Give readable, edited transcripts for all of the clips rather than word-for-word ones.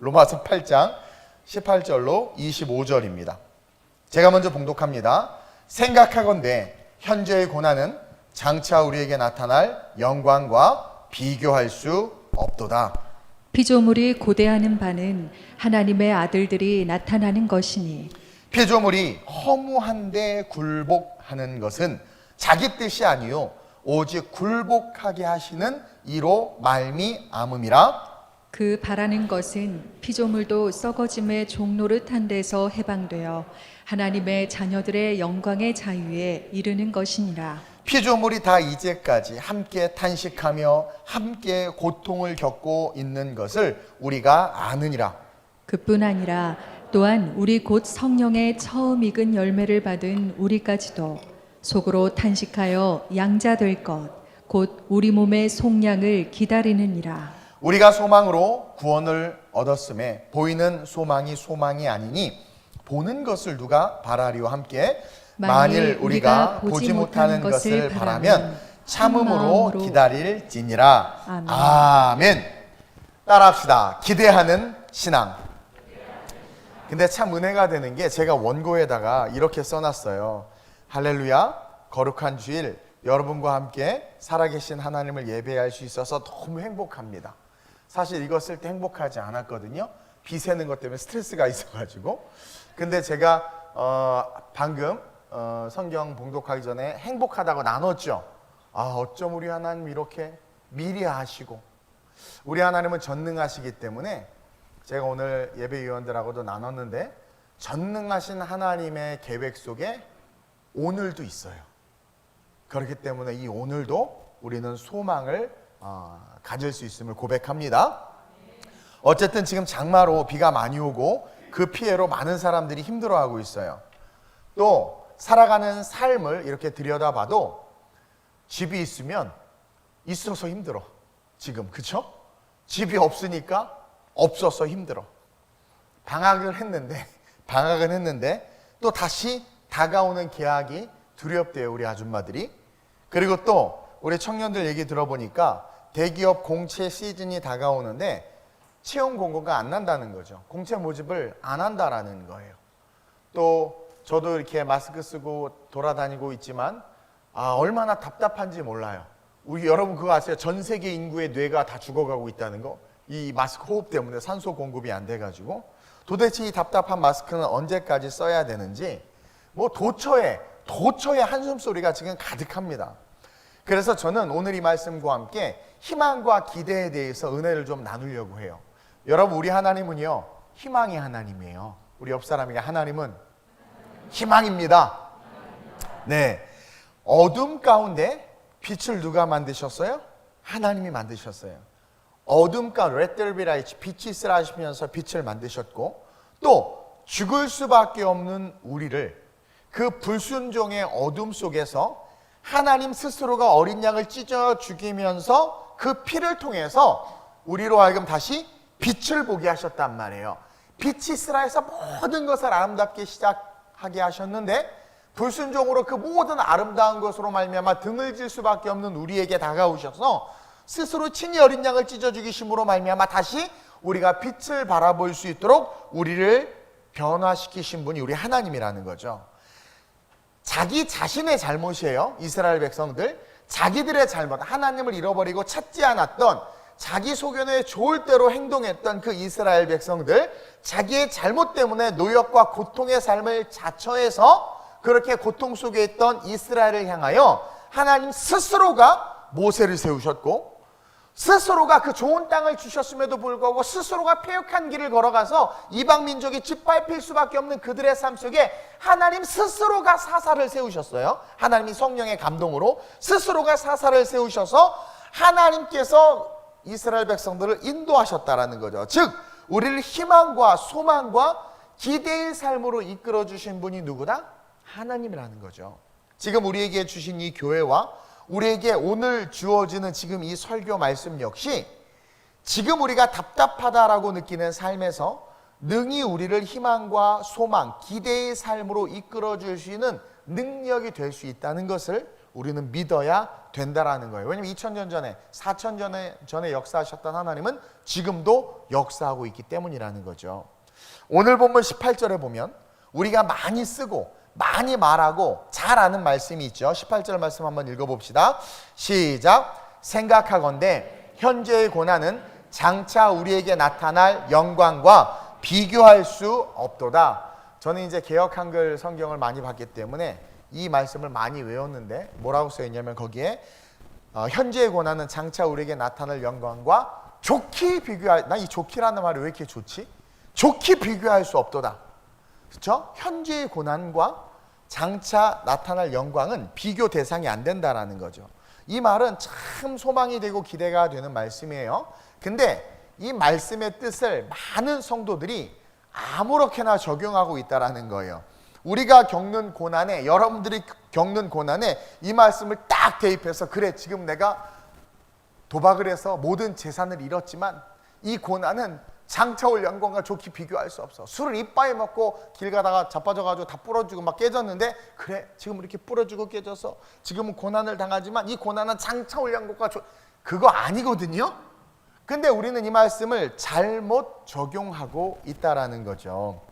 로마서 8장 18절로 25절입니다. 제가 먼저 봉독합니다. 생각하건대 현재의 고난은 장차 우리에게 나타날 영광과 비교할 수 없도다. 피조물이 고대하는 바는 하나님의 아들들이 나타나는 것이니 피조물이 허무한데 굴복하는 것은 자기 뜻이 아니요 오직 굴복하게 하시는 이로 말미암음이라. 그 바라는 것은 피조물도 썩어짐의 종노릇한 데서 해방되어 하나님의 자녀들의 영광의 자유에 이르는 것이니라. 피조물이 다 이제까지 함께 탄식하며 함께 고통을 겪고 있는 것을 우리가 아느니라. 그뿐 아니라 또한 우리 곧 성령의 처음 익은 열매를 받은 우리까지도 속으로 탄식하여 양자 될 것 곧 우리 몸의 속량을 기다리느니라. 우리가 소망으로 구원을 얻었음에 보이는 소망이 소망이 아니니 보는 것을 누가 바라리와 함께 만일 우리가 보지 못하는 것을 바라면 참음으로 기다릴지니라. 아멘. 아멘. 따라합시다. 기대하는 신앙. 근데 참 은혜가 되는 게 제가 원고에다가 이렇게 써놨어요. 할렐루야, 거룩한 주일 여러분과 함께 살아계신 하나님을 예배할 수 있어서 너무 행복합니다. 사실 이거 쓸 때 행복하지 않았거든요. 비 새는 것 때문에 스트레스가 있어가지고. 근데 제가 방금 성경 봉독하기 전에 행복하다고 나눴죠. 어쩜 우리 하나님 이렇게 미리 아시고 우리 하나님은 전능하시기 때문에 제가 오늘 예배위원들하고도 나눴는데 전능하신 하나님의 계획 속에 오늘도 있어요. 그렇기 때문에 이 오늘도 우리는 소망을 가질 수 있음을 고백합니다. 어쨌든 지금 장마로 비가 많이 오고 그 피해로 많은 사람들이 힘들어하고 있어요. 또 살아가는 삶을 이렇게 들여다봐도 집이 있으면 있어서 힘들어. 지금 그쵸? 집이 없으니까 없어서 힘들어. 방학은 했는데 또 다시 다가오는 개학이 두렵대요, 우리 아줌마들이. 그리고 또 우리 청년들 얘기 들어보니까 대기업 공채 시즌이 다가오는데 채용 공고가 안 난다는 거죠. 공채 모집을 안 한다라는 거예요. 또 저도 이렇게 마스크 쓰고 돌아다니고 있지만 얼마나 답답한지 몰라요. 우리 여러분 그거 아세요? 전 세계 인구의 뇌가 다 죽어가고 있다는 거. 이 마스크 호흡 때문에 산소 공급이 안 돼가지고 도대체 이 답답한 마스크는 언제까지 써야 되는지 뭐 도처에 한숨 소리가 지금 가득합니다. 그래서 저는 오늘 이 말씀과 함께 희망과 기대에 대해서 은혜를 좀 나누려고 해요. 여러분 우리 하나님은요 희망의 하나님이에요. 우리 옆 사람에게 하나님은 희망입니다. 네, 어둠 가운데 빛을 누가 만드셨어요? 하나님이 만드셨어요. 어둠 가운데 Let there be light, 빛이 있으라 하시면서 빛을 만드셨고 또 죽을 수밖에 없는 우리를 그 불순종의 어둠 속에서 하나님 스스로가 어린 양을 찢어 죽이면서 그 피를 통해서 우리로 하여금 다시 빛을 보게 하셨단 말이에요. 빛이 있으라 해서 모든 것을 아름답게 시작하게 하셨는데 불순종으로 그 모든 아름다운 것으로 말미암아 등을 질 수밖에 없는 우리에게 다가오셔서 스스로 친히 어린 양을 찢어 죽이심으로 말미암아 다시 우리가 빛을 바라볼 수 있도록 우리를 변화시키신 분이 우리 하나님이라는 거죠. 자기 자신의 잘못이에요. 이스라엘 백성들 자기들의 잘못, 하나님을 잃어버리고 찾지 않았던 자기 소견에 좋을 대로 행동했던 그 이스라엘 백성들, 자기의 잘못 때문에 노역과 고통의 삶을 자처해서 그렇게 고통 속에 있던 이스라엘을 향하여 하나님 스스로가 모세를 세우셨고 스스로가 그 좋은 땅을 주셨음에도 불구하고 스스로가 패역한 길을 걸어가서 이방 민족이 짓밟힐 수밖에 없는 그들의 삶 속에 하나님 스스로가 사사를 세우셨어요. 하나님이 성령의 감동으로 스스로가 사사를 세우셔서 하나님께서 이스라엘 백성들을 인도하셨다라는 거죠. 즉 우리를 희망과 소망과 기대의 삶으로 이끌어 주신 분이 누구다? 하나님이라는 거죠. 지금 우리에게 주신 이 교회와 우리에게 오늘 주어지는 지금 이 설교 말씀 역시 지금 우리가 답답하다라고 느끼는 삶에서 능히 우리를 희망과 소망, 기대의 삶으로 이끌어 줄 수 있는 능력이 될 수 있다는 것을 우리는 믿어야 된다라는 거예요. 왜냐하면 2000년 전에 4000년 전에 역사하셨던 하나님은 지금도 역사하고 있기 때문이라는 거죠. 오늘 본문 18절에 보면 우리가 많이 쓰고 많이 말하고 잘 아는 말씀이 있죠. 18절 말씀 한번 읽어봅시다. 시작. 생각하건대 현재의 고난은 장차 우리에게 나타날 영광과 비교할 수 없도다. 저는 이제 개역 한글 성경을 많이 봤기 때문에 이 말씀을 많이 외웠는데 뭐라고 써있냐면 거기에 현재의 고난은 장차 우리에게 나타날 영광과 좋게 비교할, 난 이 좋기라는 말이 왜 이렇게 좋지? 좋게 비교할 수 없도다. 그렇죠? 현재의 고난과 장차 나타날 영광은 비교 대상이 안 된다라는 거죠. 이 말은 참 소망이 되고 기대가 되는 말씀이에요. 근데 이 말씀의 뜻을 많은 성도들이 아무렇게나 적용하고 있다라는 거예요. 우리가 겪는 고난에, 여러분들이 겪는 고난에 이 말씀을 딱 대입해서 그래, 지금 내가 도박을 해서 모든 재산을 잃었지만 이 고난은 장차 올 영광과 좋게 비교할 수 없어. 술을 이빠이 먹고 길 가다가 자빠져가지고 다 부러지고 막 깨졌는데 그래, 지금 이렇게 부러지고 깨져서 지금은 고난을 당하지만 이 고난은 장차 올 영광과 그거 아니거든요. 근데 우리는 이 말씀을 잘못 적용하고 있다라는 거죠.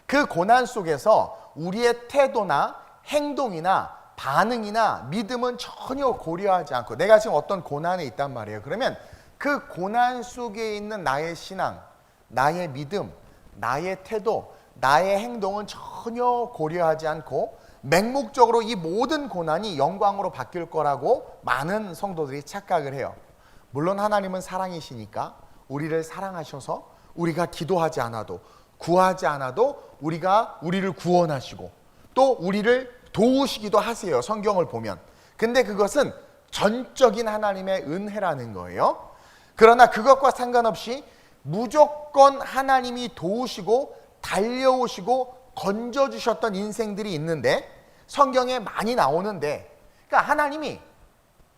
그 고난 속에서 우리의 태도나 행동이나 반응이나 믿음은 전혀 고려하지 않고 내가 지금 어떤 고난에 있단 말이에요. 그러면 그 고난 속에 있는 나의 신앙, 나의 믿음, 나의 태도, 나의 행동은 전혀 고려하지 않고 맹목적으로 이 모든 고난이 영광으로 바뀔 거라고 많은 성도들이 착각을 해요. 물론 하나님은 사랑이시니까 우리를 사랑하셔서 우리가 기도하지 않아도 구하지 않아도 우리를 구원하시고 또 우리를 도우시기도 하세요. 성경을 보면. 근데 그것은 전적인 하나님의 은혜라는 거예요. 그러나 그것과 상관없이 무조건 하나님이 도우시고 달려오시고 건져주셨던 인생들이 있는데 성경에 많이 나오는데, 그러니까 하나님이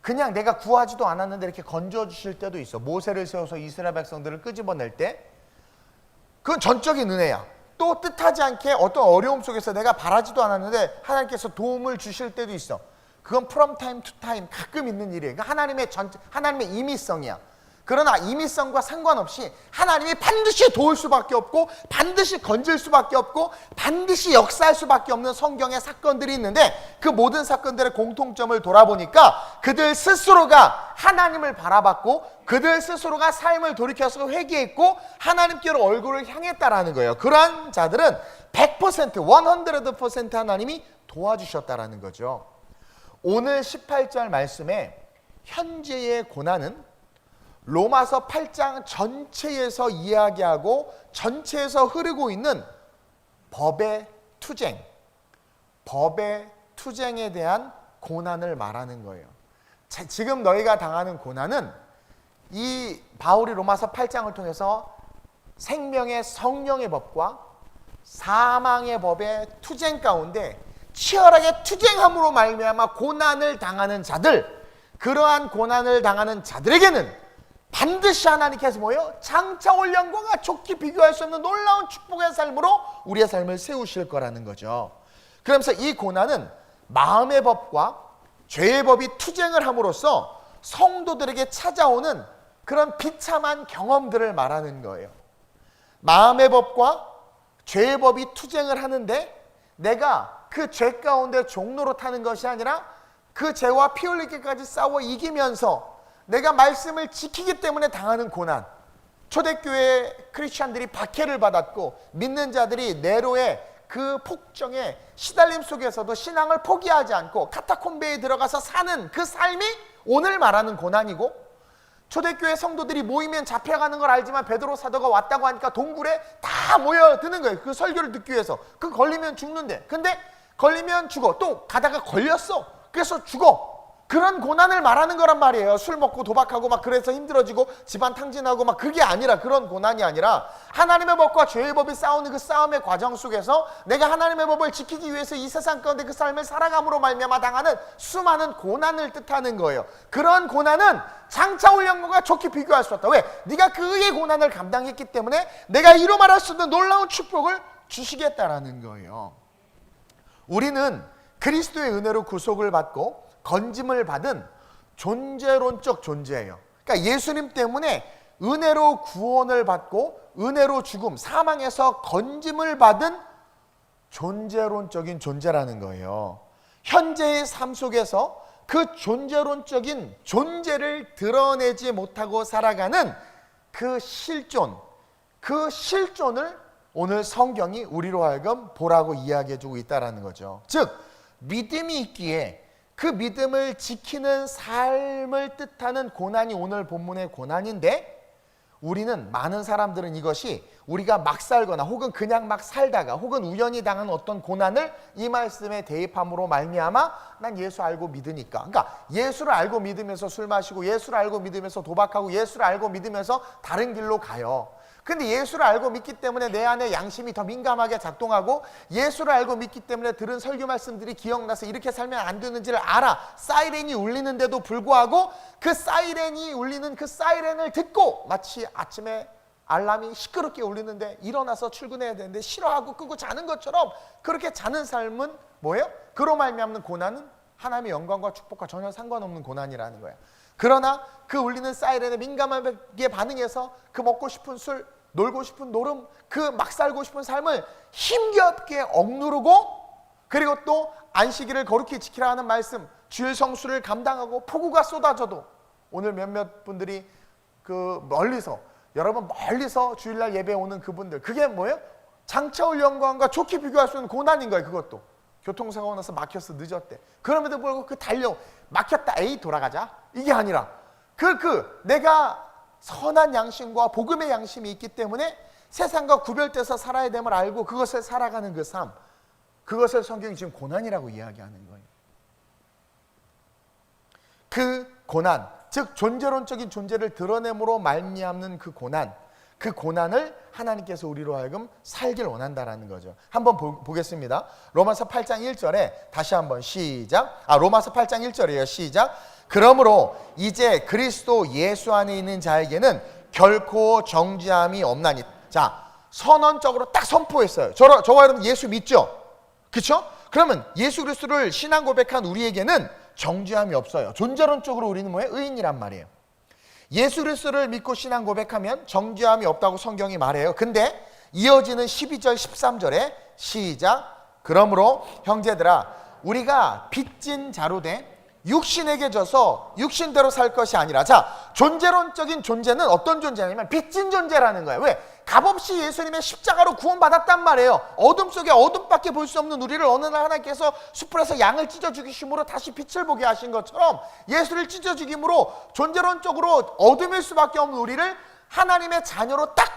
그냥 내가 구하지도 않았는데 이렇게 건져주실 때도 있어. 모세를 세워서 이스라엘 백성들을 끄집어낼 때 그건 전적인 은혜야. 또 뜻하지 않게 어떤 어려움 속에서 내가 바라지도 않았는데 하나님께서 도움을 주실 때도 있어. 그건 from time to time 가끔 있는 일이에요. 그러니까 하나님의 임의성이야. 그러나 임의성과 상관없이 하나님이 반드시 도울 수밖에 없고 반드시 건질 수밖에 없고 반드시 역사할 수밖에 없는 성경의 사건들이 있는데 그 모든 사건들의 공통점을 돌아보니까 그들 스스로가 하나님을 바라봤고 그들 스스로가 삶을 돌이켜서 회개했고 하나님께로 얼굴을 향했다라는 거예요. 그러한 자들은 100% 하나님이 도와주셨다라는 거죠. 오늘 18절 말씀에 현재의 고난은 로마서 8장 전체에서 이야기하고 전체에서 흐르고 있는 법의 투쟁에 대한 고난을 말하는 거예요. 지금 너희가 당하는 고난은 이 바울이 로마서 8장을 통해서 생명의 성령의 법과 사망의 법의 투쟁 가운데 치열하게 투쟁함으로 말미암아 고난을 당하는 자들, 그러한 고난을 당하는 자들에게는 반드시 하나님께서 뭐예요? 장차 올 영광과 좋게 비교할 수 없는 놀라운 축복의 삶으로 우리의 삶을 세우실 거라는 거죠. 그러면서 이 고난은 마음의 법과 죄의 법이 투쟁을 함으로써 성도들에게 찾아오는 그런 비참한 경험들을 말하는 거예요. 마음의 법과 죄의 법이 투쟁을 하는데 내가 그 죄 가운데 종로로 타는 것이 아니라 그 죄와 피 흘리기까지 싸워 이기면서 내가 말씀을 지키기 때문에 당하는 고난. 초대교회 크리스찬들이 박해를 받았고 믿는 자들이 네로의 그 폭정에 시달림 속에서도 신앙을 포기하지 않고 카타콤베에 들어가서 사는 그 삶이 오늘 말하는 고난이고, 초대교회 성도들이 모이면 잡혀가는 걸 알지만 베드로 사도가 왔다고 하니까 동굴에 다 모여드는 거예요. 그 설교를 듣기 위해서. 그 걸리면 죽는데, 근데 걸리면 죽어. 또 가다가 걸렸어. 그래서 죽어. 그런 고난을 말하는 거란 말이에요. 술 먹고 도박하고 막 그래서 힘들어지고 집안 탕진하고 막 그게 아니라, 그런 고난이 아니라 하나님의 법과 죄의 법이 싸우는 그 싸움의 과정 속에서 내가 하나님의 법을 지키기 위해서 이 세상 가운데 그 삶을 살아감으로 말미암아 당하는 수많은 고난을 뜻하는 거예요. 그런 고난은 장차 올 영광과 좋게 비교할 수 없다. 왜? 네가 그의 고난을 감당했기 때문에 내가 이루 말할 수 없는 놀라운 축복을 주시겠다라는 거예요. 우리는 그리스도의 은혜로 구속을 받고 건짐을 받은 존재론적 존재예요. 그러니까 예수님 때문에 은혜로 구원을 받고 은혜로 죽음, 사망에서 건짐을 받은 존재론적인 존재라는 거예요. 현재의 삶 속에서 그 존재론적인 존재를 드러내지 못하고 살아가는 그 실존, 그 실존을 오늘 성경이 우리로 하여금 보라고 이야기해 주고 있다는 거죠. 즉 믿음이 있기에 그 믿음을 지키는 삶을 뜻하는 고난이 오늘 본문의 고난인데, 우리는, 많은 사람들은 이것이 우리가 막 살거나 혹은 그냥 막 살다가 혹은 우연히 당한 어떤 고난을 이 말씀에 대입함으로 말미암아 난 예수 알고 믿으니까, 그러니까 예수를 알고 믿으면서 술 마시고 예수를 알고 믿으면서 도박하고 예수를 알고 믿으면서 다른 길로 가요. 근데 예수를 알고 믿기 때문에 내 안에 양심이 더 민감하게 작동하고 예수를 알고 믿기 때문에 들은 설교 말씀들이 기억나서 이렇게 살면 안 되는지를 알아. 사이렌이 울리는데도 불구하고 그 사이렌이 울리는 그 사이렌을 듣고 마치 아침에 알람이 시끄럽게 울리는데 일어나서 출근해야 되는데 싫어하고 끄고 자는 것처럼 그렇게 자는 삶은 뭐예요? 그로 말미암는 고난은 하나님의 영광과 축복과 전혀 상관없는 고난이라는 거야. 그러나 그 울리는 사이렌에 민감하게 반응해서 그 먹고 싶은 술, 놀고 싶은 노름, 그 막 살고 싶은 삶을 힘겹게 억누르고, 그리고 또 안식일을 거룩히 지키라 하는 말씀, 주일 성수를 감당하고 폭우가 쏟아져도, 오늘 몇몇 분들이 그 멀리서, 여러분 멀리서 주일날 예배 오는 그분들, 그게 뭐예요? 장차 올 영광과 좋게 비교할 수 있는 고난인 거예요. 그것도 교통사고가 나서 막혀서 늦었대. 그럼에도 불구하고 그 달려 막혔다, 에이 돌아가자, 이게 아니라 내가 선한 양심과 복음의 양심이 있기 때문에 세상과 구별돼서 살아야 됨을 알고 그것을 살아가는 그 삶, 그것을 성경이 지금 고난이라고 이야기하는 거예요. 그 고난, 즉 존재론적인 존재를 드러냄으로 말미암는 그 고난을 하나님께서 우리로 하여금 살길 원한다라는 거죠. 한번 보겠습니다. 로마서 8장 1절에 다시 한번 시작. 로마서 8장 1절이에요. 시작. 그러므로 이제 그리스도 예수 안에 있는 자에게는 결코 정죄함이 없나니. 자, 선언적으로 딱 선포했어요. 저와 여러분 예수 믿죠? 그렇죠? 그러면 예수 그리스도를 신앙 고백한 우리에게는 정죄함이 없어요. 존재론적으로 우리는 뭐예요? 의인이란 말이에요. 예수 그리스도를 믿고 신앙 고백하면 정죄함이 없다고 성경이 말해요. 근데 이어지는 12절 13절에 시작. 그러므로 형제들아, 우리가 빚진 자로 돼 육신에게 져서 육신대로 살 것이 아니라, 자, 존재론적인 존재는 어떤 존재냐면 빚진 존재라는 거예요. 왜? 값없이 예수님의 십자가로 구원받았단 말이에요. 어둠 속에 어둠밖에 볼 수 없는 우리를 어느 날 하나님께서 숯불에서 양을 찢어 죽이심으로 다시 빛을 보게 하신 것처럼 예수를 찢어 죽임으로 존재론적으로 어둠일 수밖에 없는 우리를 하나님의 자녀로 딱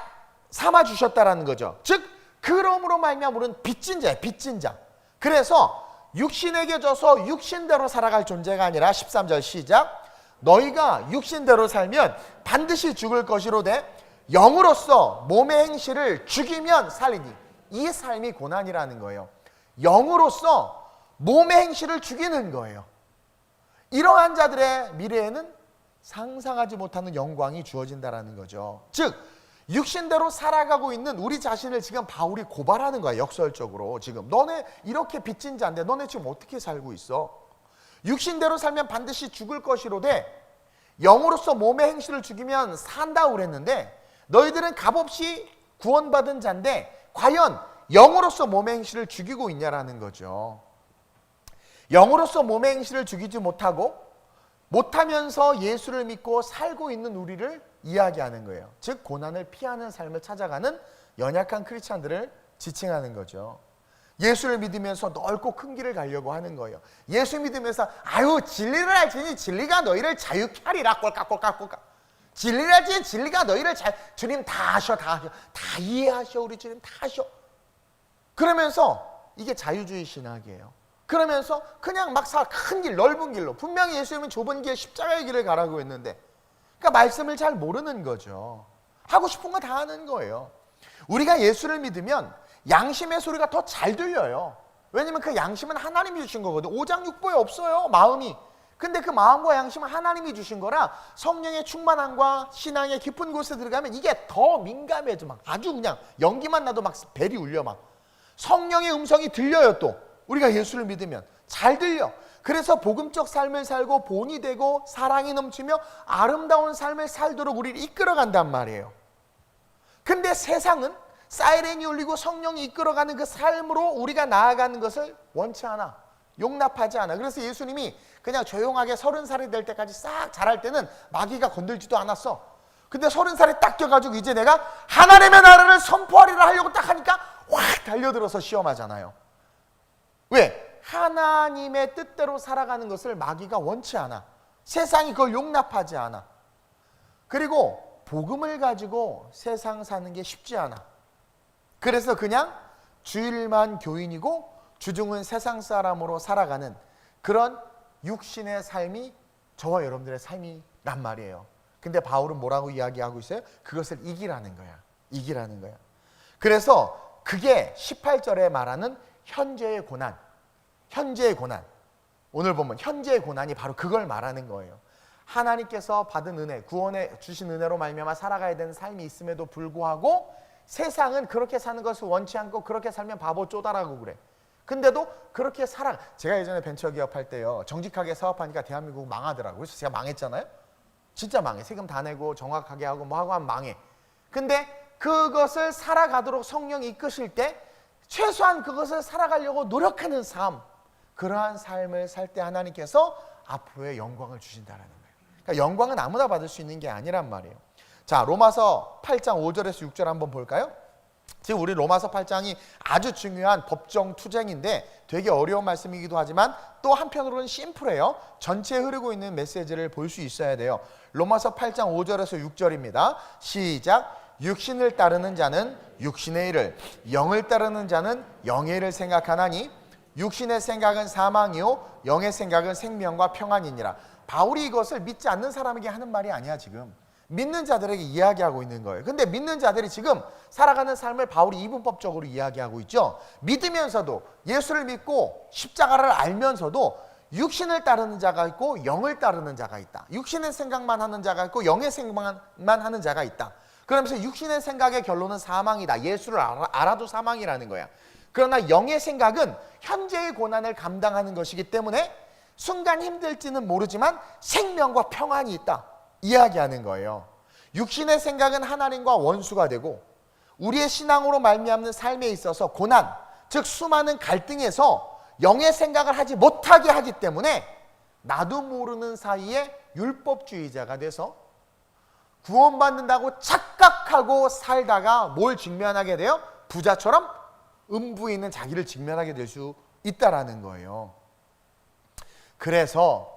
삼아 주셨다라는 거죠. 즉 그러므로 말미암아 우리는 빚진 자예요. 빚진 자. 그래서 육신에게 져서 육신대로 살아갈 존재가 아니라 13절 시작. 너희가 육신대로 살면 반드시 죽을 것이로되 영으로서 몸의 행실을 죽이면 살리니. 이 삶이 고난이라는 거예요. 영으로서 몸의 행실을 죽이는 거예요. 이러한 자들의 미래에는 상상하지 못하는 영광이 주어진다는 거죠. 즉 육신대로 살아가고 있는 우리 자신을 지금 바울이 고발하는 거야. 역설적으로 지금 너네 이렇게 빚진 자인데 너네 지금 어떻게 살고 있어? 육신대로 살면 반드시 죽을 것이로되 영으로서 몸의 행실을 죽이면 산다고 그랬는데, 너희들은 값없이 구원받은 자인데 과연 영으로서 몸의 행실을 죽이고 있냐라는 거죠. 영으로서 몸의 행실을 죽이지 못하면서 예수를 믿고 살고 있는 우리를 이야기하는 거예요. 즉 고난을 피하는 삶을 찾아가는 연약한 크리스찬들을 지칭하는 거죠. 예수를 믿으면서 넓고 큰 길을 가려고 하는 거예요. 예수 믿으면서 진리를 알지니 진리가 너희를 자유케 하리라. 꼴깍꼴깍꼴깍. 진리를 알지니 진리가 너희를 주님 다 하셔. 다 이해하셔. 우리 주님 다 하셔. 그러면서 이게 자유주의 신학이에요. 그러면서 그냥 막 큰 길, 넓은 길로, 분명히 예수님은 좁은 길, 십자가의 길을 가라고 했는데, 그러니까 말씀을 잘 모르는 거죠. 하고 싶은 거 다 하는 거예요. 우리가 예수를 믿으면 양심의 소리가 더 잘 들려요. 왜냐면 그 양심은 하나님이 주신 거거든. 오장육부에 없어요, 마음이. 근데 그 마음과 양심은 하나님이 주신 거라 성령의 충만함과 신앙의 깊은 곳에 들어가면 이게 더 민감해져. 막 아주 그냥 연기만 나도 막 벨이 울려. 막 성령의 음성이 들려요. 또 우리가 예수를 믿으면 잘 들려. 그래서 복음적 삶을 살고 본이 되고 사랑이 넘치며 아름다운 삶을 살도록 우리를 이끌어간단 말이에요. 근데 세상은 사이렌이 울리고 성령이 이끌어가는 그 삶으로 우리가 나아가는 것을 원치 않아. 용납하지 않아. 그래서 예수님이 그냥 조용하게 30살이 될 때까지 싹 자랄 때는 마귀가 건들지도 않았어. 근데 30살이 딱 돼가지고 이제 내가 하나님의 나라를 선포하리라 하려고 딱 하니까 확 달려들어서 시험하잖아요. 왜? 하나님의 뜻대로 살아가는 것을 마귀가 원치 않아. 세상이 그걸 용납하지 않아. 그리고 복음을 가지고 세상 사는 게 쉽지 않아. 그래서 그냥 주일만 교인이고 주중은 세상 사람으로 살아가는 그런 육신의 삶이 저와 여러분들의 삶이란 말이에요. 근데 바울은 뭐라고 이야기하고 있어요? 그것을 이기라는 거야. 이기라는 거야. 그래서 그게 18절에 말하는 현재의 고난. 현재의 고난. 오늘 보면 현재의 고난이 바로 그걸 말하는 거예요. 하나님께서 받은 은혜, 구원해 주신 은혜로 말미암아 살아가야 되는 삶이 있음에도 불구하고 세상은 그렇게 사는 것을 원치 않고 그렇게 살면 바보 쪼다라고 그래. 근데도 그렇게 살아. 제가 예전에 벤처기업 할 때요, 정직하게 사업하니까 대한민국 망하더라고요. 그래서 제가 망했잖아요. 진짜 망해. 세금 다 내고 정확하게 하고 뭐 하고 하면 망해. 근데 그것을 살아가도록 성령이 이끄실 때 최소한 그것을 살아가려고 노력하는 삶, 그러한 삶을 살 때 하나님께서 앞으로의 영광을 주신다는 거예요. 그러니까 영광은 아무나 받을 수 있는 게 아니란 말이에요. 자, 로마서 8장 5절에서 6절 한번 볼까요? 지금 우리 로마서 8장이 아주 중요한 법정 투쟁인데 되게 어려운 말씀이기도 하지만 또 한편으로는 심플해요. 전체에 흐르고 있는 메시지를 볼 수 있어야 돼요. 로마서 8장 5절에서 6절입니다. 시작. 육신을 따르는 자는 육신의 일을, 영을 따르는 자는 영의 일을 생각하나니 육신의 생각은 사망이요 영의 생각은 생명과 평안이니라. 바울이 이것을 믿지 않는 사람에게 하는 말이 아니야. 지금 믿는 자들에게 이야기하고 있는 거예요. 근데 믿는 자들이 지금 살아가는 삶을 바울이 이분법적으로 이야기하고 있죠. 믿으면서도 예수를 믿고 십자가를 알면서도 육신을 따르는 자가 있고 영을 따르는 자가 있다. 육신의 생각만 하는 자가 있고 영의 생각만 하는 자가 있다. 그러면서 육신의 생각의 결론은 사망이다. 예수를 알아도 사망이라는 거야. 그러나 영의 생각은 현재의 고난을 감당하는 것이기 때문에 순간 힘들지는 모르지만 생명과 평안이 있다. 이야기하는 거예요. 육신의 생각은 하나님과 원수가 되고 우리의 신앙으로 말미암는 삶에 있어서 고난, 즉 수많은 갈등에서 영의 생각을 하지 못하게 하기 때문에 나도 모르는 사이에 율법주의자가 돼서 구원받는다고 착각하고 살다가 뭘 직면하게 돼요? 부자처럼 음부에 있는 자기를 직면하게 될 수 있다라는 거예요. 그래서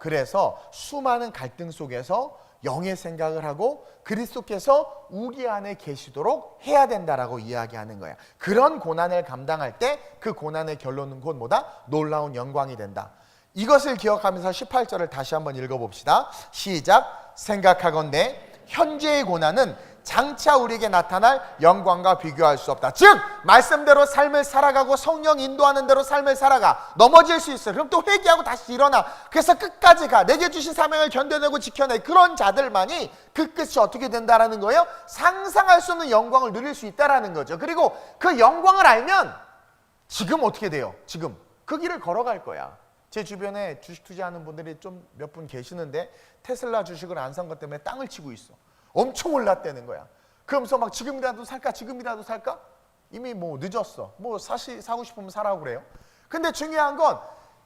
수많은 갈등 속에서 영의 생각을 하고 그리스도께서 우리 안에 계시도록 해야 된다라고 이야기하는 거야. 그런 고난을 감당할 때 그 고난의 결론은 곧 뭐다? 놀라운 영광이 된다. 이것을 기억하면서 18절을 다시 한번 읽어봅시다. 시작. 생각하건대 현재의 고난은 장차 우리에게 나타날 영광과 비교할 수 없다. 즉 말씀대로 삶을 살아가고 성령 인도하는 대로 삶을 살아가. 넘어질 수 있어. 그럼 또 회개하고 다시 일어나. 그래서 끝까지 가. 내게 주신 사명을 견뎌내고 지켜내. 그런 자들만이 그 끝이 어떻게 된다라는 거예요? 상상할 수 없는 영광을 누릴 수 있다라는 거죠. 그리고 그 영광을 알면 지금 어떻게 돼요? 지금 그 길을 걸어갈 거야. 제 주변에 주식 투자하는 분들이 좀 몇 분 계시는데 테슬라 주식을 안 산 것 때문에 땅을 치고 있어. 엄청 올랐다는 거야. 그러면서 막 지금이라도 살까? 지금이라도 살까? 이미 뭐 늦었어. 뭐 사고 싶으면 사라고 그래요. 근데 중요한 건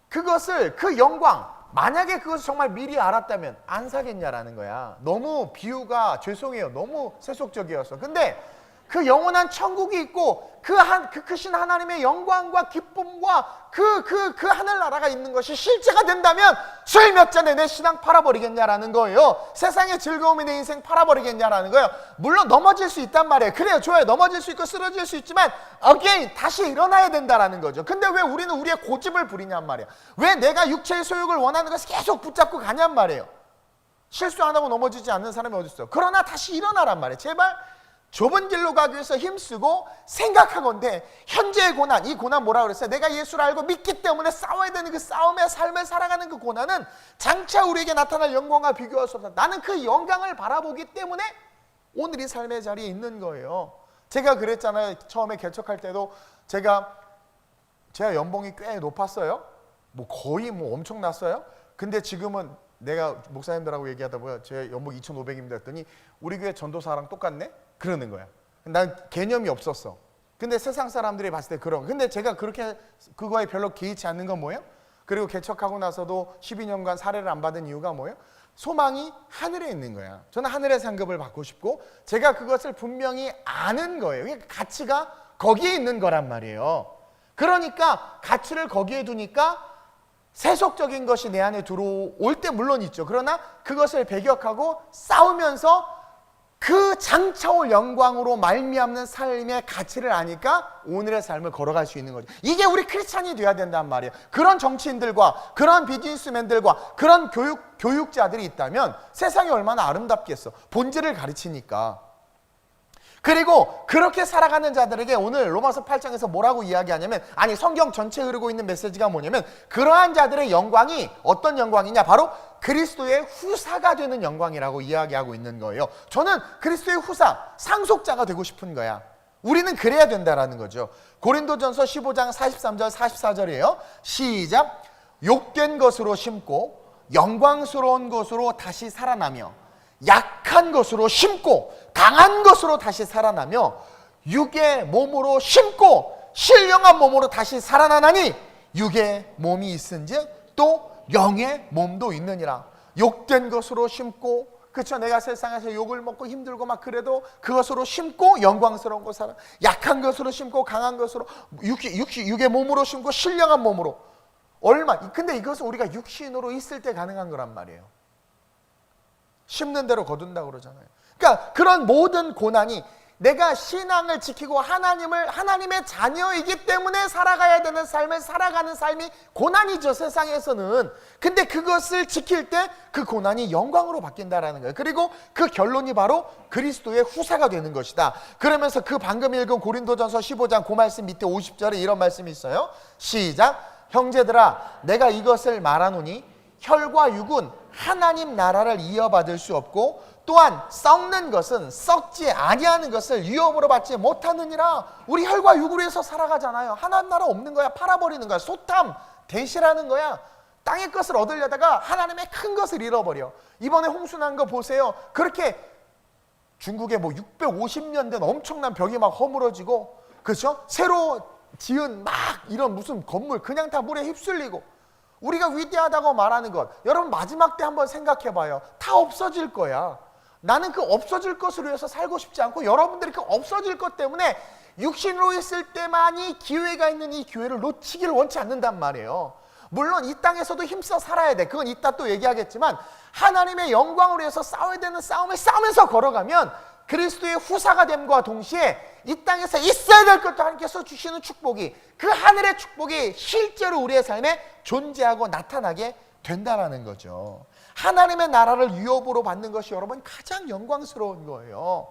그것을, 그 영광, 만약에 그것을 정말 미리 알았다면 안 사겠냐라는 거야. 너무 비유가 죄송해요. 너무 세속적이었어. 근데 그 영원한 천국이 있고 그 크신 하나님의 영광과 기쁨과 그 하늘나라가 있는 것이 실제가 된다면 술 몇 잔에 내 신앙 팔아버리겠냐라는 거예요. 세상의 즐거움이 내 인생 팔아버리겠냐라는 거예요. 물론 넘어질 수 있단 말이에요. 그래요, 좋아요. 넘어질 수 있고 쓰러질 수 있지만 again 다시 일어나야 된다라는 거죠. 근데 왜 우리는 우리의 고집을 부리냔 말이에요. 왜 내가 육체의 소욕을 원하는 것을 계속 붙잡고 가냔 말이에요. 실수 안 하고 넘어지지 않는 사람이 어디 있어요. 그러나 다시 일어나란 말이에요. 제발 좁은 길로 가기 위해서 힘쓰고 생각하건대 현재의 고난, 이 고난 뭐라고 그랬어요? 내가 예수를 알고 믿기 때문에 싸워야 되는 그 싸움의 삶을 살아가는 그 고난은 장차 우리에게 나타날 영광과 비교할 수 없다. 나는 그 영광을 바라보기 때문에 오늘 이 삶의 자리에 있는 거예요. 제가 그랬잖아요. 처음에 개척할 때도 제가 연봉이 꽤 높았어요. 뭐 거의 뭐 엄청 났어요. 근데 지금은 내가 목사님들하고 얘기하다 보면 제 연봉 2,500입니다 했더니 우리 교회 전도사랑 똑같네? 그러는 거야. 난 개념이 없었어. 근데 세상 사람들이 봤을 때 그런. 근데 제가 그렇게 그거에 별로 개의치 않는 건 뭐예요? 그리고 개척하고 나서도 12년간 사례를 안 받은 이유가 뭐예요? 소망이 하늘에 있는 거야. 저는 하늘의 상급을 받고 싶고 제가 그것을 분명히 아는 거예요. 그러니까 가치가 거기에 있는 거란 말이에요. 그러니까 가치를 거기에 두니까 세속적인 것이 내 안에 들어올 때 물론 있죠. 그러나 그것을 배격하고 싸우면서 그 장차올 영광으로 말미암는 삶의 가치를 아니까 오늘의 삶을 걸어갈 수 있는 거죠. 이게 우리 크리스찬이 돼야 된단 말이에요. 그런 정치인들과 그런 비즈니스맨들과 그런 교육자들이 있다면 세상이 얼마나 아름답겠어. 본질을 가르치니까. 그리고 그렇게 살아가는 자들에게 오늘 로마서 8장에서 뭐라고 이야기하냐면, 아니 성경 전체에 흐르고 있는 메시지가 뭐냐면, 그러한 자들의 영광이 어떤 영광이냐, 바로 그리스도의 후사가 되는 영광이라고 이야기하고 있는 거예요. 저는 그리스도의 후사, 상속자가 되고 싶은 거야. 우리는 그래야 된다라는 거죠. 고린도전서 15장 43절 44절이에요. 시작. 욕된 것으로 심고 영광스러운 것으로 다시 살아나며 약한 것으로 심고 강한 것으로 다시 살아나며 육의 몸으로 심고 신령한 몸으로 다시 살아나나니 육의 몸이 있은즉 또 영의 몸도 있느니라. 욕된 것으로 심고, 그렇죠, 내가 세상에서 욕을 먹고 힘들고 막 그래도 그것으로 심고 영광스러운 거 살아. 약한 것으로 심고 강한 것으로 육의 몸으로 심고 신령한 몸으로. 근데 이것은 우리가 육신으로 있을 때 가능한 거란 말이에요. 심는 대로 거둔다고 그러잖아요. 그러니까 그런 모든 고난이 내가 신앙을 지키고 하나님의 자녀이기 때문에 살아가야 되는 삶을 살아가는 삶이 고난이죠, 세상에서는. 근데 그것을 지킬 때 그 고난이 영광으로 바뀐다라는 거예요. 그리고 그 결론이 바로 그리스도의 후사가 되는 것이다. 그러면서 그 방금 읽은 고린도전서 15장 그 말씀 밑에 50절에 이런 말씀이 있어요. 시작. 형제들아, 내가 이것을 말하노니 혈과 육은 하나님 나라를 이어받을 수 없고 또한 썩는 것은 썩지 아니하는 것을 유업으로 받지 못하느니라. 우리 혈과 육으로 해서 살아가잖아요. 하나님 나라 없는 거야. 팔아버리는 거야. 소탐 대실하는 거야. 땅의 것을 얻으려다가 하나님의 큰 것을 잃어버려. 이번에 홍수 난 거 보세요. 그렇게 중국에 뭐 650년 된 엄청난 벽이 막 허물어지고, 그렇죠? 새로 지은 막 이런 무슨 건물 그냥 다 물에 휩쓸리고. 우리가 위대하다고 말하는 것, 여러분 마지막 때 한번 생각해 봐요. 다 없어질 거야. 나는 그 없어질 것을 위해서 살고 싶지 않고, 여러분들이 그 없어질 것 때문에 육신으로 있을 때만이 기회가 있는 이 기회를 놓치기를 원치 않는단 말이에요. 물론 이 땅에서도 힘써 살아야 돼. 그건 이따 또 얘기하겠지만, 하나님의 영광을 위해서 싸워야 되는 싸움을 싸우면서 걸어가면 그리스도의 후사가 됨과 동시에 이 땅에서 있어야 될 것도 하나님께서 주시는 축복이, 그 하늘의 축복이 실제로 우리의 삶에 존재하고 나타나게 된다라는 거죠. 하나님의 나라를 유업으로 받는 것이 여러분 가장 영광스러운 거예요.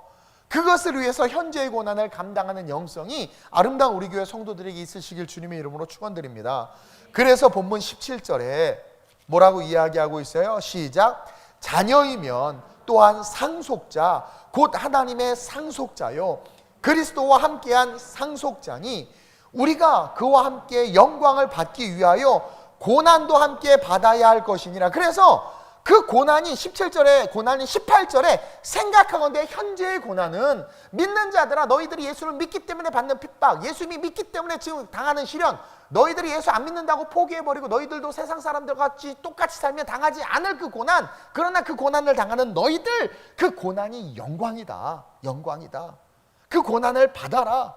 그것을 위해서 현재의 고난을 감당하는 영성이 아름다운 우리 교회 성도들에게 있으시길 주님의 이름으로 축원드립니다. 그래서 본문 17절에 뭐라고 이야기하고 있어요? 시작. 자녀이면 또한 상속자, 곧 하나님의 상속자요 그리스도와 함께한 상속자니 우리가 그와 함께 영광을 받기 위하여 고난도 함께 받아야 할 것이니라. 그래서 그 고난이 17절에 고난이 18절에 생각하건대 현재의 고난은 믿는 자들아 너희들이 예수를 믿기 때문에 받는 핍박, 예수님이 믿기 때문에 지금 당하는 시련, 너희들이 예수 안 믿는다고 포기해버리고 너희들도 세상 사람들과 같이 똑같이 살면 당하지 않을 그 고난, 그러나 그 고난을 당하는 너희들, 그 고난이 영광이다. 영광이다. 그 고난을 받아라.